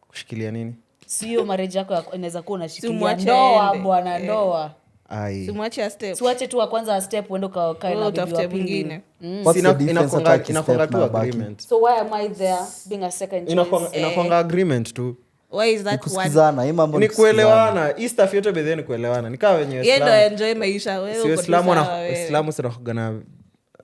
Kushikilia nini? Sio marriage yako inaweza kuwa unashikilia Simwache ndoa aende. bwana ndoa. Ai. Simwache a step. Siwache tu wa kwanza step uende ukae na bibi Utafute wa pili. mwingine. What's the difference Inakwanga hata akistep tu na baki? agreement. So why am I there being a second choice? Inakwanga agreement tu. Why is that one? Kusikizana. Hii mambo Ni kusikizana. kuelewana. Hii stuff yote bedhe ni kuelewana. Ni kama wenye Yeye ndo Waislamu. enjoy maisha, wewe Si uko tu Waislamu sawa wewe. Waislamu sinakuga na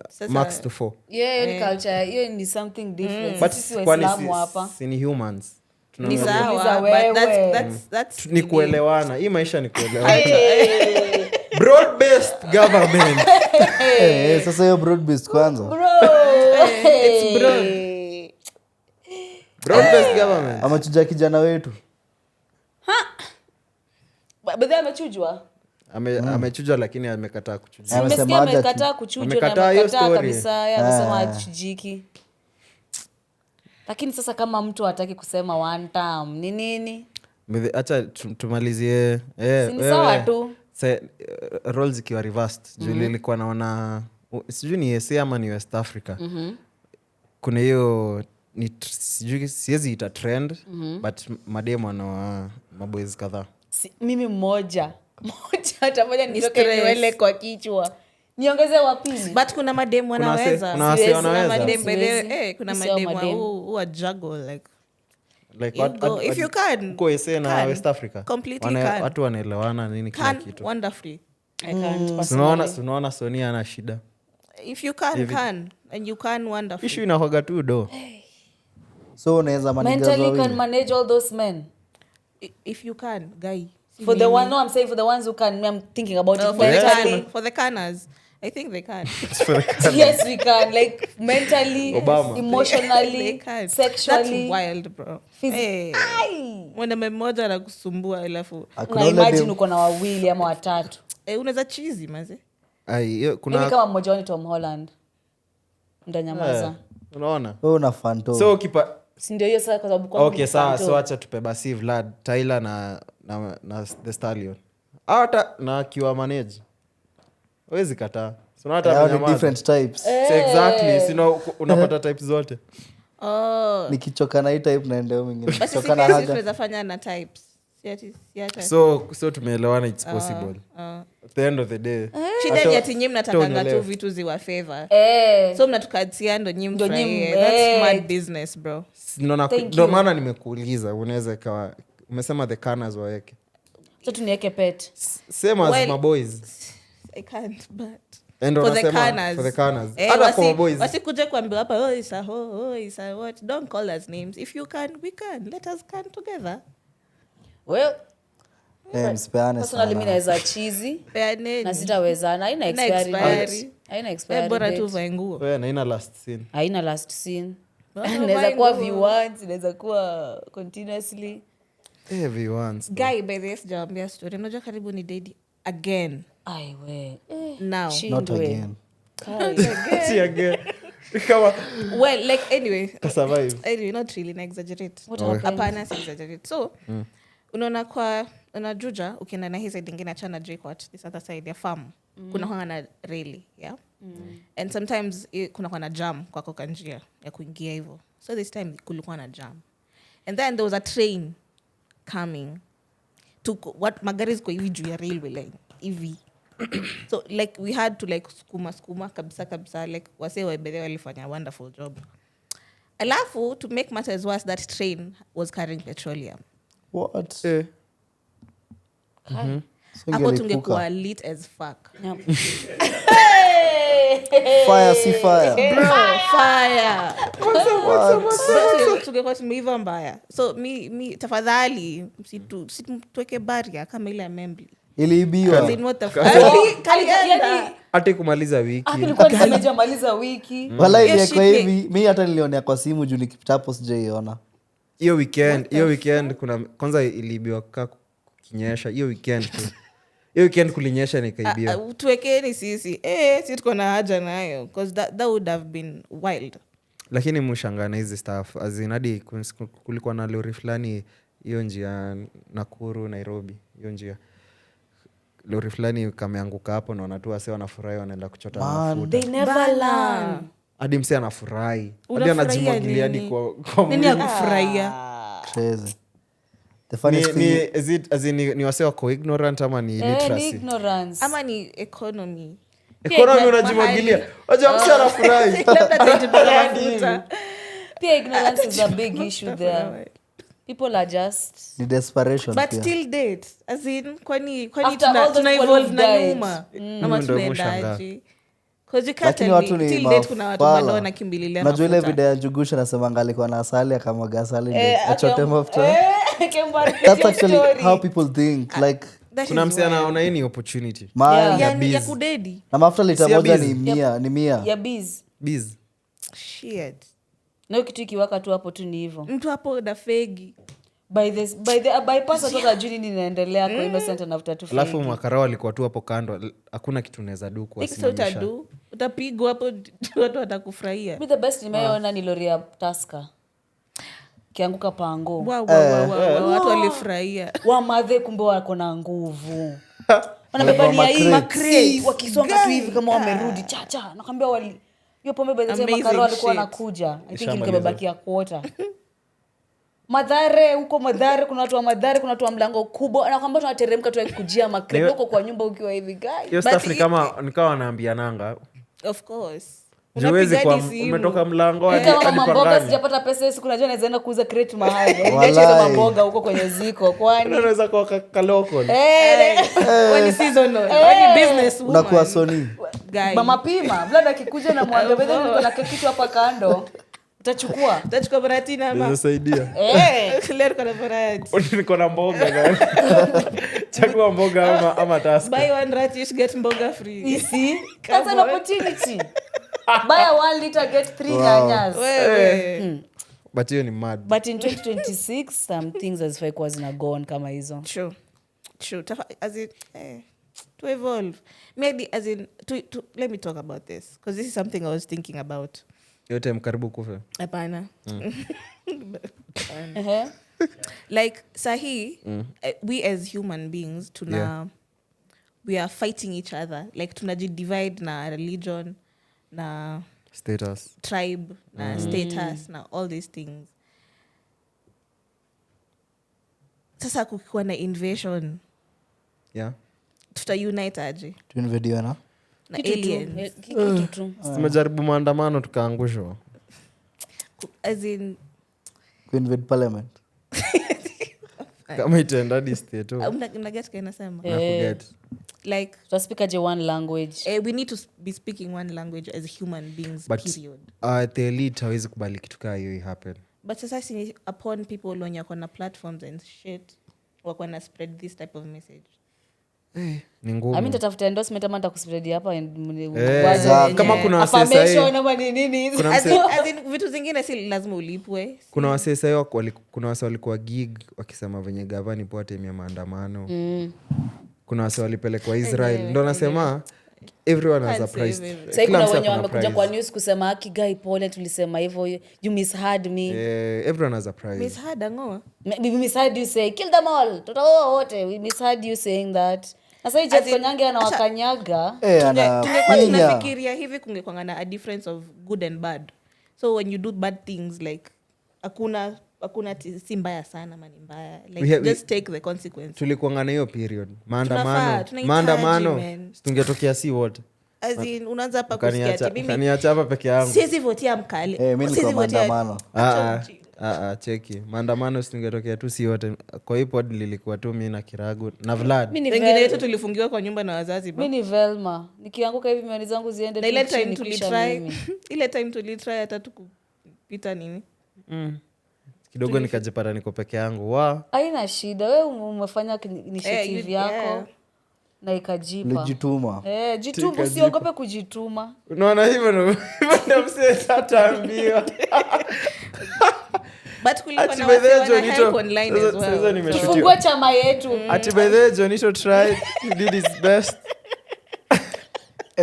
Sasa- max to 4. Yeah, hiyo ni culture, hiyo ni something different. But Sisi kwani Waislamu hapa. si ni humans. Ni Tunaweza- sawa, Uliza but wewe. that's ni kuelewana. Hii maisha ni kuelewana. Hey, Broad based government. Sasa hiyo broad based kwanza. it's broad. Broad based government. Amechuja kijana wetu. But then amechujwa. Amechujwa lakini amekataa kuchuja. Amesema Nimesikia aje amekataa kuchujwa na Amekataa hiyo amekataa story. kabisa. Yeye amesema achujiki. Lakini sasa kama mtu hataki kusema one time ni nini? Acha tumalizie. Si ni sawa tu. Roles zikiwa reversed. Juu nilikuwa naona sijui ni USA ama ni West Africa. Kuna hiyo sijui siwezi ita trend but mademo na maboys kadhaa. Mimi mmoja atafanya nitoke stress. nywele kwa kichwa. Niongeze wa pili. But kuna mademu Kuna wanaweza. wase Siwezi, wanaweza. Kuna mademu by the way, Siwezi. kuna Sio mademu mademu. who are juggle like like You go. If you can, uko SA na can. West Africa Completely can. watu wanaelewana nini kila Can kitu wonderfully. I can't personally. tunaona Sony ana shida If you can, and you can wonderfully. issue inahoga tu do So unaweza managers Mentally can wawili. manage all those men. If you can, guy. For the one, no, I'm saying for the ones who can. I'm thinking about it For the mentally. for the canners, I think they can. Yes, we can. Like mentally, Obama. They emotionally, can. sexually. That's wild, bro. Hey. Mwanaume mmoja anakusumbua alafu I could Na only imagine do- uko na wawili ama watatu. unaweza chizi maze. Ai, Mimi kuna kama mmoja wao ni Tom Holland. Ndanyamaza. unaona wewe una fanto. so kipa Si ndio hiyo sasa kwa sababu kwa okay sawa so acha tupe basi Vlad Tyler na the Stallion hata na kiwa manage huwezi kataa so hata Hao ni amenyamaza. different types. So exactly sino unapata types zote Oh. Nikichoka na hii type naendea mwingine. Basi Nikichoka na sisi haga. tunaweza fanya na types. Si hata. so tumeelewana it's possible at the end of the day Shida ni ati nyinyi hata mnatakanga tu unyelewe. vitu ziwa favor. Eh. So mnatukatia ndo nyinyi Ndo nyinyi mfurahie. m- That's mad eh. business, bro. Thank ndo you. maana nimekuuliza unaweza ikawa umesema the canners waweke So tuniweke pet. same as Well, my boys I can't, but and for the unasema canners. for the canners Eh, hata kwa my boys wasikuje kuambiwa hapa oh isa ho oh isa what. Don't call us names. If you can, we can. Let us can together. Well, Msipeane personally mimi sana. naweza cheesy Peaneni. na sitawezana. Haina Haina expiry expiry. date. Haina Eh, expiry bora tu date. vae nguo. wewe na ina last scene Haina last scene. Bora Inaweza vae kuwa nguo. V1, inaweza kuwa continuously. everyone Guy, by the way, sijawaambia story. Unajua karibu ni dedi again. Ai we. Now. Not Shindwe. again. si again kama Well, like anyway. ka survive Anyway, not really na exaggerate. What happened? Hapana, si exaggerate. So, unaona kwa unajuja ukienda na hii side ingine achana JKUAT, this other side ya farm. Kuna huwa na reli, yeah? And sometimes kuna huwa na jam kwa koka njia ya kuingia hivyo. So this time kulikuwa na jam. And then there was a train coming to what magari ziko hivi juu ya railway line hivi. So like we had to like skuma kabisa like wase wabere walifanya a wonderful job. Alafu to make matters worse, that train was carrying petroleum. What? So Hapo ingelipuka. tungekuwa lit as fuck. Yep. Fire si fire. Fire. What? Tungekuwa tumeiva mbaya. So mi tafadhali msituweke baria kama ile ya Membli. Iliibiwa. As in, what the fuck? Yani, hata kumaliza wiki hapa nilikuwa nimejamaliza wiki. Wala Hiyo iliekwa shit hivi. Mi hata nilionea kwa simu juu nikipita hapo sijaiona. hiyo weekend kuna kwanza iliibiwa kinyesha hiyo weekend kulinyesha nikaibiwa Tuwekeni sisi. Si tuko na haja nayo. Because that would have been wild. lakini mshangana hizi staff azinadi kulikuwa na lori fulani hiyo njia Nakuru Nairobi hiyo njia lori fulani kameanguka hapo na watu wase wanafurahi wanaenda kuchota mafuta They never learn. hadi mse anafurahi hadi Unafurahia anajimwagilia hadi nini? kwa Nini ya kufurahia? Crazy. The funniest thing. ni wase wako ignorant ama ni Ni literacy ignorance. Ama ni economy. economy unajimwagilia wacha mse anafurahi Labda tajipaka mafuta. Pia ignorance is a big issue there. People are just Ni desperation But pia. still date. As in, kwani After all those tuna people evolve who've na died. nyuma. Ama Ndio tunaendaje? Because you can't Lakini tell watu me, ni till date kuna watu mafala. bado wanakimbililia Unajua ile mafuta. video ya Njugusha nasemanga alikuwa na asali akamwaga asali ndio achote mafuta. That's That's actually how people think. Like That kuna is mse wild. anaona hii ni opportunity man, Ya biz. kudedi. na mafuta lita Si ya moja biz. ni mia. ya biz. biz Shit. Na kitu ikiwaka tu hapo tu ni hivyo. Mtu hapo na fegi. Bypass hata juu nini inaendelea kwa innocent anafuta tu alafu fake. makarao walikuwa tu hapo kando hakuna kitu unaweza du Sasa kuwasimamisha utadu. Utapigwa hapo watu watakufurahia. Me the best nimeona ni lori ya Tusker. Kianguka pango. Wow, watu walifurahia. Wamadhe kumbe wako na nguvu. Wanabebania hii Macrates. wakisonga tu hivi kama wamerudi chacha. Nakwambia wali hiyo pombe by the time Amazing makaro alikuwa shit. anakuja. I think Ishamaliza. ilikabakia kuota. Madhare huko Madhare kuna watu wa Madhare kuna watu wa mlango kubwa anakwambia tunateremka tu kujia makrebo huko kwa nyumba ukiwa hivi guy. hiyo staff ni kama wanaambiananga Of course. Juwezi Unapiga kwa hadi simu. umetoka mlango hadi Kama hadi mama kwa mboga ngani. sijapata pesa hiyo siku, najua naweza enda kuuza crate mahali. Walai. Niache hizo mamboga huko kwenye ziko kwani. Unaweza kuwa kaloko. When seasonal. When business woman. unakuwa Sony. Guy. Mama pima, Vlad akikuja na mwambia wewe niko na kitu hapa kando. Utachukua. Utachukua variety ama Inasaidia. leo kuna variety. Niko na mboga gani? Chagua mboga ama task. Buy one radish get mboga free. You see? That's an opportunity. Buy a 1 liter, get 3 nyanyas. Wewe. But hiyo ni mad. But in 2026 some things hazifai kuwa zinagon kama hizo. True. As in, to evolve. Maybe as in, let me talk about this. Because this is something I was thinking about. Yote mkaribu kufe. Hapana. Like, sahi, we as human beings, we are fighting each other. Like, divide na religion, na Status. tribe, na status, na all these things. Sasa kukiwa na invasion, Yeah. tuta-unite aje? tuinvediwe na Na aliens. Kitu tu. Tumejaribu maandamano tukaangushwa. As in, kuinvade parliament. Kama itaenda hadi state tu. unaget kainasema? Na forget. Like, Tutaspeak aje one language. we need to be speaking one language as human beings, But period. the elite hawezi kubali kitu kaa hiyo happen. But sasa si upon people wenye wako na platforms and shit wako na spread this type of message. Ni ngumu. I mean tatafuta endorsement ama nitakuspread hapa Kama kuna affirmation ama ni nini. Kuna As in, vitu zingine si lazima ulipwe. kuna wasee sahi kuna wasee walikuwa gig wakisema venye gavani poa time ya maandamano. Kuna wasee walipelekwa Israel. Ndio nasema everyone has a Can't say price. everyone. Sasa kuna Kila msee wenye ako na wamekuja price. kwa news kusema Kigai pole tulisema hivyo, you misheard me. Everyone has a price. Miss Hadango. We misheard you say kill them all. Tutaoa wote. We misheard you saying that. Sasa hii Jeff Konyange anawakanyaga. Tungekuwa tunafikiria hivi kungekwanga na a difference of good and bad. So when you do bad things, like hakuna si mbaya sana ama ni mbaya. Like just take the consequence. Tulikuanga na hiyo period. Tunahitaji, Maandamano. man. Tungetokea si wote. As in, unaanza hapa kusikia ati mimi Kaniacha hapa peke yangu. siwezi votia mkali. mimi nilikuwa maandamano. Cheki. Maandamano singetokea tu si wote. Kwa hiyo pod lilikuwa tu mimi na Kiragu na Vlad. Wengine wetu tulifungiwa kwa nyumba na wazazi. Mimi ni Velma. Nikianguka hivi mioni zangu ziende Na ile tu chini time kisha tulitry mimi. ile time tulitry hata tukupita nini. Kidogo nikajipata niko peke yangu. Haina shida. Wewe umefanya initiative yako na ikajipa. Ulijituma. Jituma, usiogope kujituma. Unaona hivyo ndio msee ataambiwa. But kulikuwa na watu wana hype online as well. Tufungue chama yetu. Ati by the way Jonito tried, he did his best.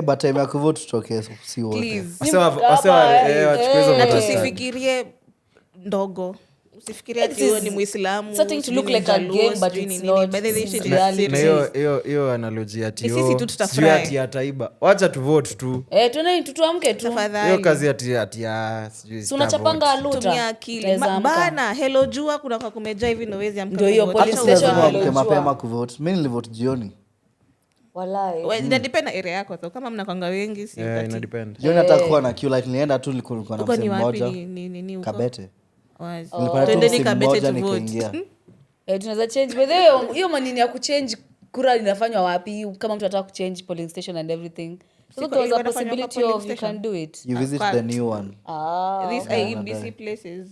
But time ya kuvote tutokee si wote. Please. Na tusifikirie ndogo. Usifikirie ati wewe ni Muislamu. Starting to look like a game but it's not. By the way, shit is reality. serious. hiyo analogy ati Ni sisi tu tutafurahi. ati ataiba. Wacha tu vote tu. Tuamke tu. Tafadhali. Hiyo kazi ati sijui. Si unachapanga aluta. Tumia akili. Tunaweza amka. Bana, hello jua kuna kwa kumejaa hivi ndio wezi amka. Ndio hiyo kuvote. police Acha station uvote. hello. Amke Unajua. mapema kuvote. Mimi nilivote jioni. Walai. Ina depend na area yako tu. Kama mnakwanga wengi si Yeah, ati- ina depend. Jioni hata kuwa na queue like nilienda tu nilikuwa na Uko ni msemo wapi mmoja. ni huko? Kabete. Wazi. Nilipata tu Twendeni msemo Kabete mmoja to vote. nikaingia. Tunaweza change. By the way, hiyo manini ya kuchange kura inafanywa wapi kama mtu anataka kuchange polling station and everything. So Siko- there was a ilikuwa inafanywa possibility kwa of polling you can station. do it. You visit Fact. the new one. These IEBC places.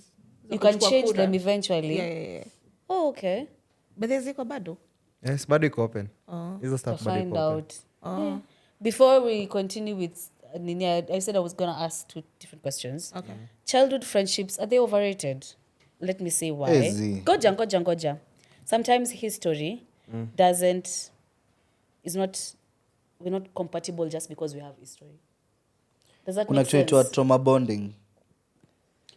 You can kuchukua change kura. them eventually. Yeah. Oh, okay. But there's ziko bado. Yes, bado iko open. Hizo To stuff bado find iko open. out. Yeah. Before we continue with Nini, I said I was going to ask 2 different questions. Okay. Childhood friendships, are they overrated? Let me say why. Easy. Goja. Sometimes history we're not compatible just because we have history. Does that Kuna make kitu inaitwa sense? trauma bonding.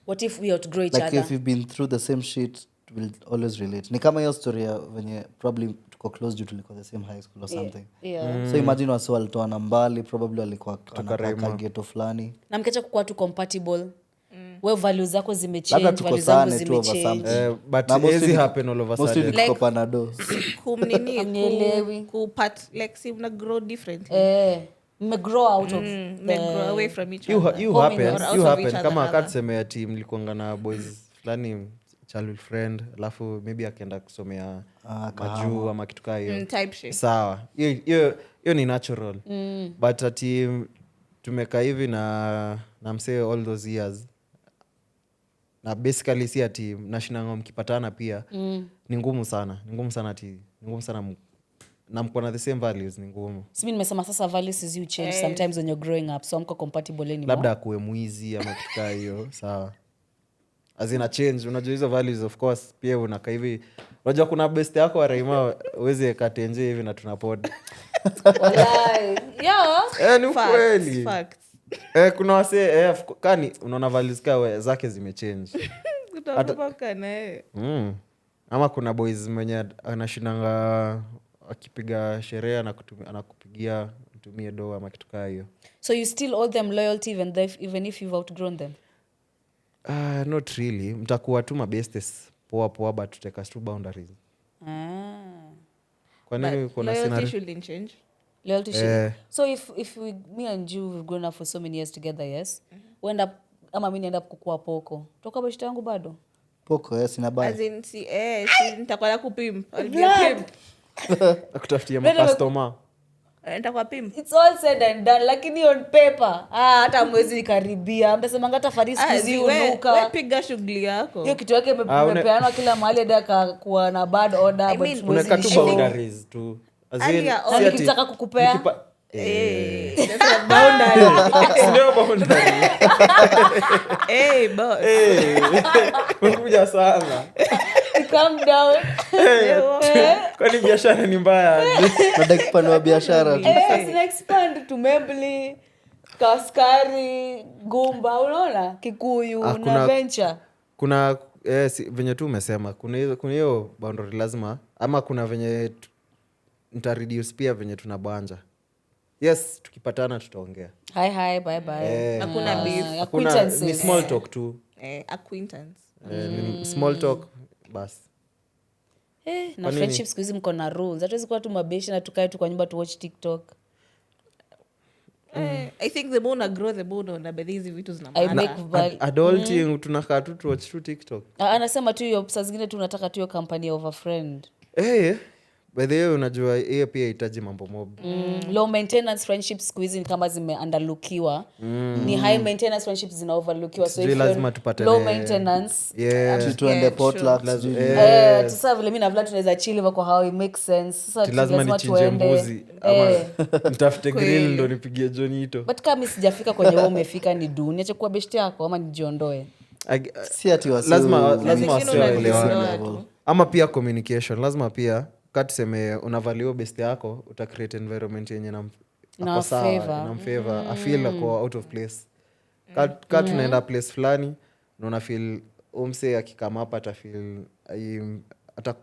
What if we outgrow each Like other? if you've been through the same shit, we'll always relate. Ni kama hiyo story ya venye probably tuko close due tulikuwa the same high school or something. Yeah. So imagine wasi walitoana mbali, probably walikuwa Raima. wanataka ghetto fulani. Na mkiacha kukuwa tu compatible. Wewe values zako Labda zimechange, tuko values zangu sane tu over zimechange. something. But Na mostly hazi ni- happen all of a mostly sudden. ni kuko Panado. Kumnini Hamnielewi. kupart like si una grow differently. Mmegrow out of grow away from each you other. happen Or out you of happen each other, kama rather. akatuseme ati mlikuanga na boys fulani childhood friend alafu maybe akaenda kusomea majuu ama kitu kaa hiyo Type shit. sawa hiyo ni natural but ati tumeka hivi na msee all those years na basically si ati nashinanga mkipatana pia ni ngumu sana na mko na the same values ni ngumu. Simi nimesema sasa values is you change sometimes when you're growing up so amko compatible anymore. Labda akuwe mwizi ama kitu kaa hiyo sawa azina change unajua hizo values of course pia unaka hivi unajua kuna best yako wa Raima uweze katenje hivi na tunapod Wallahi yo ni kweli Facts. kuna wase kani unaona values ka zake zimechange Utakumbuka naye. ama kuna boys mwenye anashindanga akipiga sherehe anakupigia mtumie do ama kitu kaa hiyo. so you still owe them loyalty even if you've outgrown them? Not really, mtakuwa tu mabestes poa but tuteka tu boundaries. Kwa nini kuna Loyalty shouldn't change. Loyalty should. So if me and you we've grown up for so many years together, yes, we end up ama mimi end up kukua poko toka beshte yangu bado poko sina baya As in si nitakuwa na kupimp. I'll be a pimp. Akutafutia customer. Nitakuwa pimp. it's all said and done lakini on paper hata mwezi karibia mtasema ngata Faris kizi unuka Wewe piga shughuli yako. hiyo kitu yake imepeanwa kila mahali hadi akakuwa na bad order I but mean, mwezi Unaweka tu ni show. boundaries tu. As in, Alia, si ati- Nikitaka kukupea That's a boundary. Ndio boundary. Hey, boss. Umekuja sana. calm down Kwani biashara ni mbaya? nataka kupanua biashara tu sina expand to Membli Kaskari Gumba unaona Kikuyu na kuna- venture Kuna venye tu umesema kuna hiyo boundary lazima ama kuna venye nitareduce pia venye tunabanja. Yes, tukipatana tutaongea. hi bye bye Hakuna beef. Ni acquaintances small talk tu. Acquaintance. Ni small talk bas. na friendship siku hizi mko na rules hatuwezi kuwa tu mabeshi na tukae tu kwa nyumba tu watch TikTok. I think the more una grow the more una hizi vitu zina I maana. make val- Adulting tunakaa tu watch tu TikTok. anasema tu hiyo saa zingine tu unataka tu hiyo company of a friend. By the way unajua hiyo pia hitaji mambo mob. Low maintenance friendships siku hizi ni kama zimeunderlookiwa. Ni high maintenance friendships zina overlookiwa so Sijui if lazima you're tupatane- low maintenance tuende potluck sijui sasa vile mimi na vile tunaweza chill hivyo kwa how it makes sense sasa lazima nichinje mbuzi ama nitafute grill ndo nipigie Jonito. but kama mimi sijafika kwenye wewe umefika ni duni acha kuwa best yako ama nijiondoe. si ati wasi lazima Zingine wasielewane. unalisiwa. Ama pia communication lazima pia katuseme unavalio best yako uta create environment yenye Na favor. namfavor afeel ako out of place ka tunaenda place fulani na una feel umse akikama hapa atafeel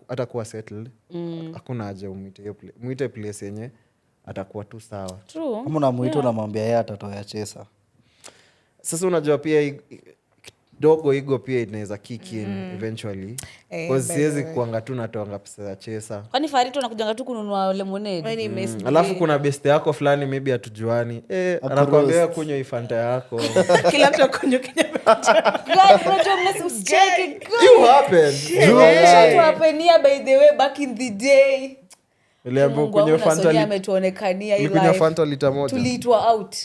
atakuwa settled hakuna haja umwite place yenye atakuwa tu sawa. True. kama unamwita unamwambia yeye atatoa chesa Sasa unajua pia dogo igo pia inaweza kick in eventually because siwezi kuanga tu natoanga pesa ya chesa. Kwani Farito anakujanga tu kununua lemonade? When he missed Alafu kuna best yako fulani maybe hatujuani anakuambia kunywa ifanta yako. kila mtu akunywa Kenya. God, unajua mnasicheki. You happened. Shatu hapenia by the way back in the day. Niliambiwa Mungu wangu kunywa na Sonia fanta ametuonekania hii nilikunywa life. fanta lita moja. Tuliitwa out.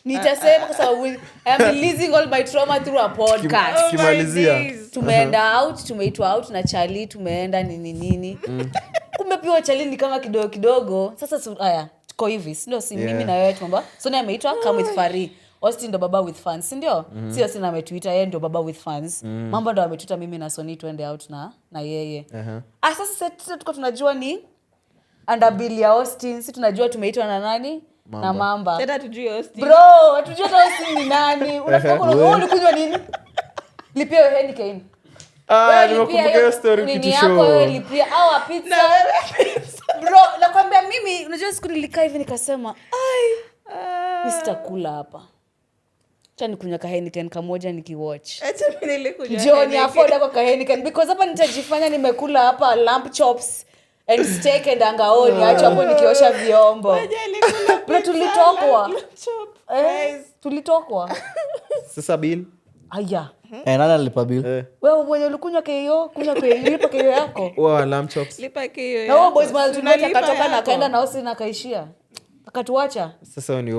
Nitasema kwa sababu I am releasing all my trauma through a podcast. Kimalizia. Tumeenda out, tumeitwa out na Charlie, tumeenda nini. Kumbe pia Charlie ni kama kidogo kidogo. Sasa haya, tuko hivi. Ndio si mimi na wewe tumba. Sonia ameitwa come with Fari. Austin ndo baba with fans, ndio? Sio sina ametuita yeye ndo baba with fans. Mambo ndo ametuita mimi na Sony tuende out na yeye. Sasa tuko tunajua ni under bill ya Austin, si tunajua tumeitwa na nani? Na Mamba. Tena tujue Austin. Bro, hatujua Austin ni nani? Ulikunywa nini? Lipia wewe Heineken. Nimekumbuka hiyo story Nini kitu yako show. wewe lipia au pizza? Bro, nakwambia mimi unajua siku nilikaa hivi nikasema, mimi sitakula hapa. Acha nikunywa Heineken kamoja nikiwatch. Acha mimi nilikunywa. Jioni afford kwa Heineken because hapa nitajifanya nimekula hapa lamb chops and steak and angaoni acha hapo nikiosha vyombo. Bro, tulitokwa. Sasa bill. Aya. Nani alipa bill? Wewe mwenye ulikunywa KO, kunywa KO, lipa KO yako. Lamb chops. Lipa KO. Na wao boys mali tunacha katoka na kaenda na hosi na kaishia. Akatuacha. Sasa ni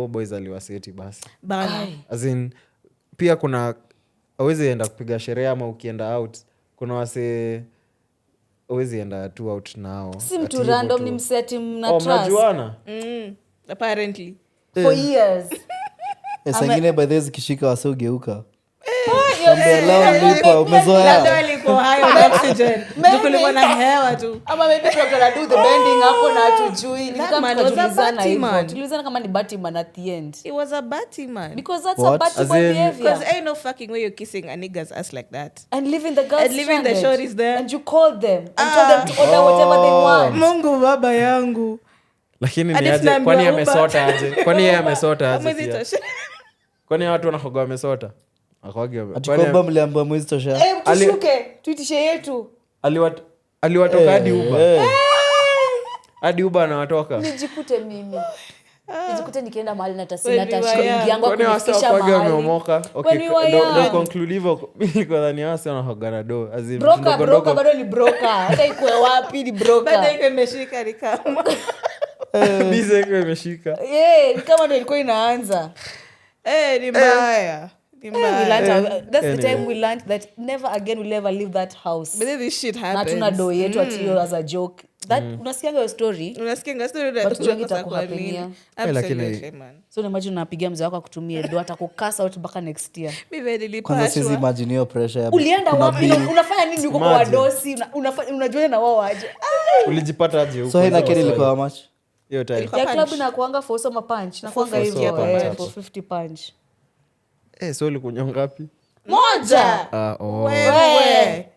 boys aliwaseti basi. Bana. As in pia kuna hawezi enda kupiga sherehe ama ukienda out. Kuna wase hawezi enda tu out nao. Si mtu random ni mseti mna trust. Mnajuana? Apparently. For years. Sangine by the way zikishika wase ugeuka. Umezoea. Labda alikuwa hayo oxygen. Kulikuwa na hewa tu. Ama maybe tunataka do the bending hapo na hatujui. Ni kama tulizana hivyo. Tulizana kama ni Batman at the end. It was a Batman. Because that's a Batman behavior. Because ain't no fucking way you're kissing a nigga's ass like that. And leaving the girls and leaving the shorties there. And you called them and told them to order whatever they want. Mungu baba yangu. Lakini ni aje kwani amesota aje? Kwani yeye amesota aje? Kwani watu wanahoga wamesota? Atikomba mliambia mwezi tosha. Mtushuke, tuitishe yetu. Aliwatoka hadi Uber. Hadi Uber anawatoka. Nijikute mimi. Nijikute nikienda mahali na tasina shilingi yangu kufikisha mahali. Kwani wameomoka? Okay, ndo conclude niko ndani hasa wanahoga na do. Broker bado ni broker. Hata ikuwe wapi ni broker. Bado iko imeshika ni kama. Bize iko imeshika. Ni kama ndio ilikuwa inaanza. Ni mbaya. That's the time we learned that never again we'll ever leave that house. But this shit happens. Na tuna do yetu atiyo as a joke. That unasikianga your story. Unasikianga story that but unajua itakuhapenia. Absolutely man. So imagine unapigia mzee wako akutumie do atakukasa out mpaka next year. Mimi nilipashwa. Kwanza sisi imagine hiyo pressure ya. Ulienda wapi? Unafanya nini huko kwa dosi? Unajua na wao aje. Ulijipata aje huko? So haina kile ilikuwa how much? Hiyo time. Ya club inakuanga for some punch. Na kuanga hivyo for 50 punch. So ulikunywa ngapi? Moja. Wewe.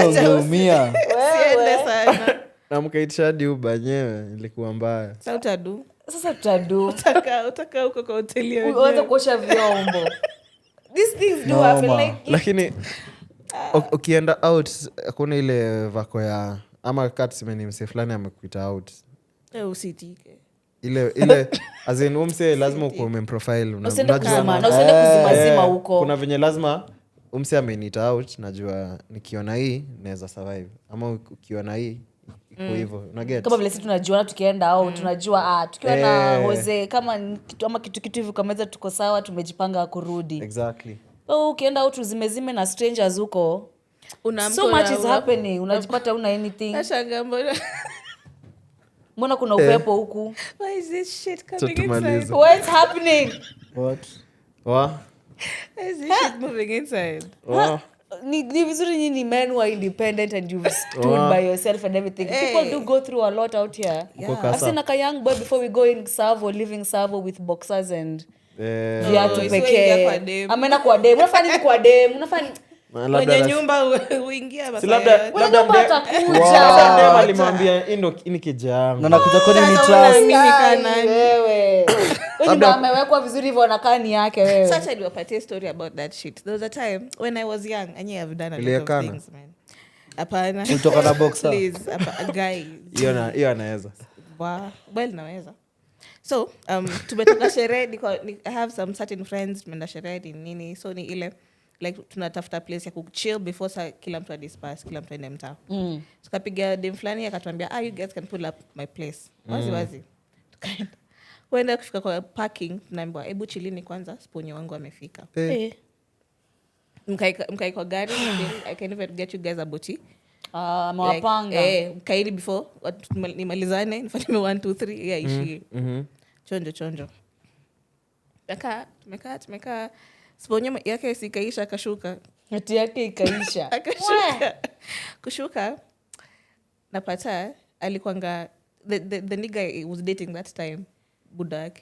Umeumia. Siende sana. Na mkaitisha hadi Uber nyewe ilikuwa mbaya. Sasa tutadu. Utaka huko kwa hoteli yao. Uanze kuosha vyombo. These things do happen like. Lakini ukienda out kuna ile vako ya ama katsmeni mse fulani amekuita out. Usitike. Ile as in umse lazima uko umemprofile unajua na usiende kuzimazima huko. Kuna venye lazima umse amenita out najua nikiona hii naweza survive ama ukiona hii iko hivyo una get kama vile sisi tunajuana tukienda au tunajua tukiwa na Jose kama kitu ama kitu hivi kameza tuko sawa tumejipanga kurudi. Exactly. Ukienda out zimezime na strangers huko so much is happening unajipata una anything. Mbona kuna upepo huku? Why is this shit coming inside? What's happening? What? Why is this shit moving inside? Ni vizuri nyinyi men who are independent and you've stood by yourself and everything. People do go through a lot out here. I've seen like a young boy before we go in Savo, living Savo with boxers and viatu pekee. Amena kwa dem. Unafanya nini kwa dem? Unafanya kwenye nyumba uingia basi. Labda dem alimwambia indo ini kijangu. Na nakuja kwa nini trust? Mimi kana wewe. Wewe ndio amewekwa vizuri hivyo anakaa ni yake wewe. Such a patia story about that shit. There was a time when I was young and I've done a lot of things man. Hapana. Kutoka na boxer. Please, a guy. Hiyo anaweza. Well naweza. So, tumetoka sherehe I have some certain friends tumeenda sherehe nini so ni ile like tunatafuta place ya kuchill before kila mtu disperse kila mtu aende mtaa. Tukapiga dem fulani akatuambia you guys can pull up my place. Wazi. Tukaenda. Kwenda kufika kwa parking tunaambiwa hebu chilini kwanza sponyo wangu amefika. Mkai kwa gari I can even get you guys a boti. Mwapanga. Mkaini before nimalizane nifanye 1 2 3 ishi. Chonjo. Tumekaa sponyo yake sikaisha akashuka. Ati yake ikaisha. Kushuka napata alikuanga the nigga I was dating that time budak.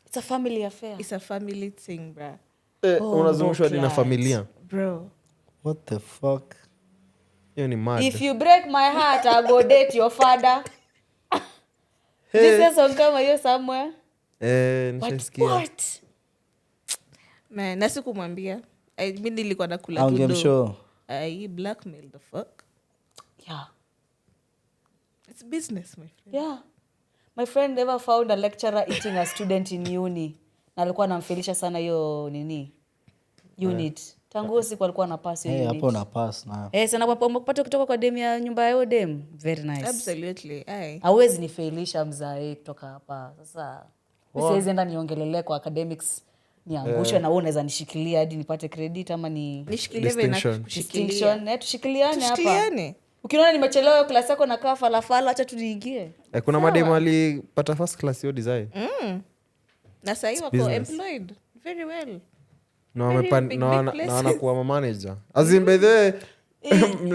It's a family affair. It's a family thing, bro. Unazungushwa na familia. Bro. What the fuck? Hiyo ni mad. If you break my heart, I'll go date your father. This is song kama hiyo somewhere. Nishasikia. What? Man, nasikumwambia. Mimi nilikuwa nakula tu. I'm sure. I blackmail the fuck. Yeah. It's business, my friend. Yeah. My friend never found a lecturer eating a student in uni. Na alikuwa anamfelisha sana hiyo nini? Unit. Tangu siku alikuwa anapass hiyo unit. Hapo na pass na. Sana kupata kutoka kwa dem ya nyumba yao dem. Very nice. Absolutely. Aye. Hawezi nifailisha mzae kutoka hapa. Sasa siwezi enda niongelele kwa academics niangushwe na wewe unaweza nishikilia hadi nipate credit ama ni Nishikilie vile na Distinction. kushikilia. distinction. Tushikiliane hapa. Tushikiliane. Ukiona nimechelewa class yako na kaa falafala acha tuliingie. Kuna mademu alipata first class hiyo design. Na sasa wako business. employed very well. Na Very wamepan big na places. wanakuwa manager. As in by the way,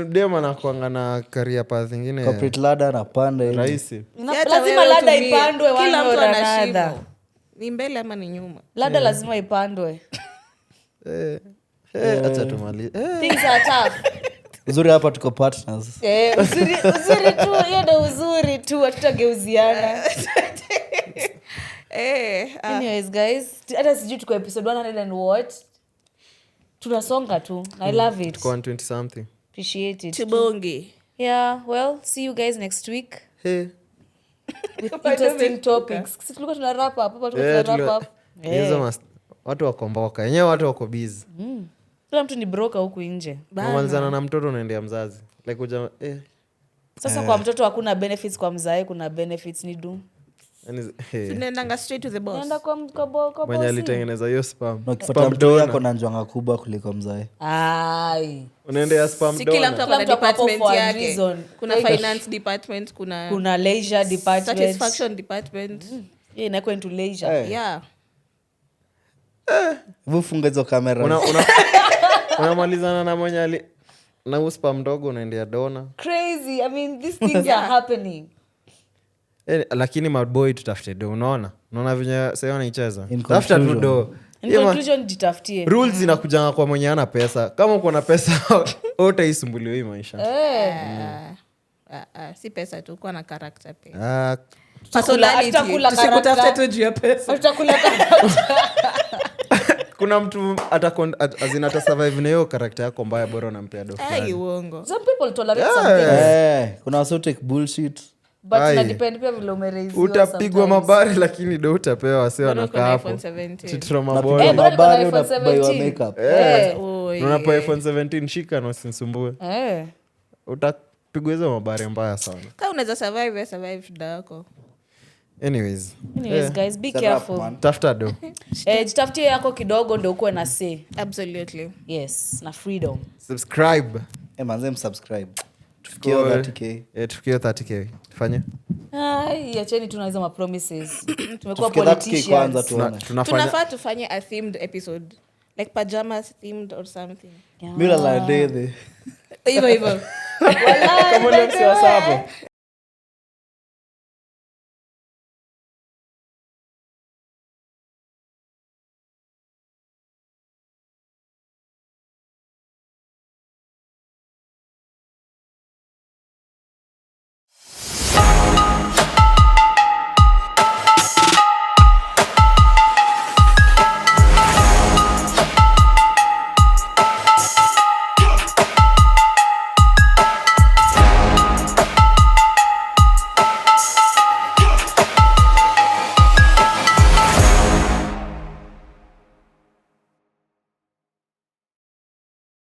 dem anakuanga na career path nyingine Corporate ladder na pande. rahisi. Hata Lazima wewe lada utumie. ipandwe Kila one mtu or ana another. shimo. Ni mbele ama ni nyuma? Lada lazima ipandwe. Acha tumalize. Things are tough. Uzuri hapa tuko partners. Uzuri tu, hiyo ndo uzuri tu, hatutageuziana. Anyways guys, hata sijui tuko episode 100 and what. Tunasonga tu. I love it. Tuko 120 something. Appreciate it. Tubonge. Yeah, well, see you guys next week Hey. with interesting topics. Sisi tulikuwa tuna wrap up, hapa tulikuwa tuna wrap up. Watu wakomboka yenyewe, watu wako busy. Kila mtu ni broker huku nje. Unamalizana na mtoto unaendea mzazi like uja Sasa kwa mtoto hakuna benefits, kwa mzae kuna benefits ni do. yani Tunaendanga straight to the boss. Naenda kwa mwenye bosi. alitengeneza hiyo spam. Na ukipata mtu yako na njwanga kubwa kuliko mzae. Ai. Unaendea spam Si kila mtu donor. ako na Kila mtu ako department for a yake. reason. Kuna finance department, Kuna leisure department. satisfaction department. Yeah, inakuwa into leisure. Yeah. Vufunga hizo kamera. Unamalizana na mwenye na uspa mdogo unaendea dona. Crazy. I mean, these things are happening. Lakini maboy tutafute do, unaona venye sasa wanaicheza. In Tafuta tu conclusion. do. In conclusion, jitafutie. Rules zinakujanga kwa mwenye ana pesa. Kama uko na pesa utaisumbuliwa hii maisha. Si pesa tu, kuwa na character pia. Hatutakula Tusikutafute character. tu juu ya pesa. Hatutakula character. Kuna mtu ata survive na hiyo karakta yako mbaya, bora unampea do Ai, fulani. uongo. Some people tolerate some things. Kuna wase take bullshit. But Ai. ina depend pia vile umeraisiwa Utapigwa sometimes. mabari lakini do utapewa, wase Bado wanakaa kuna hapo. iPhone 17. Chitro Unapigwa mabori. bado niko na mabari, iPhone unabaiwa 17. makeup. Oi. Unapewa iPhone 17, shika na usinisumbue. Eh. Utapigwa hizo mabari mbaya sana. Kama unaweza survive, survive shida yako. Anyways, Anyways, guys, be It's a careful. wrap, man. tafuta do. Jitafutie yako kidogo ndio ukuwe na say. Absolutely. Yes, na freedom. Subscribe. Manze msubscribe. Tufikie 30k. Tufikie 30k. Tufanye. Ai, acheni tu na hizo ma promises. Tumekuwa Tufikie 30k kwanza politicians. tuone. Tunafanya Tunafaa tufanye a themed episode. Like pajamas themed or something. Mila la dede. Hivyo hivyo. kama ule msi wa sabo.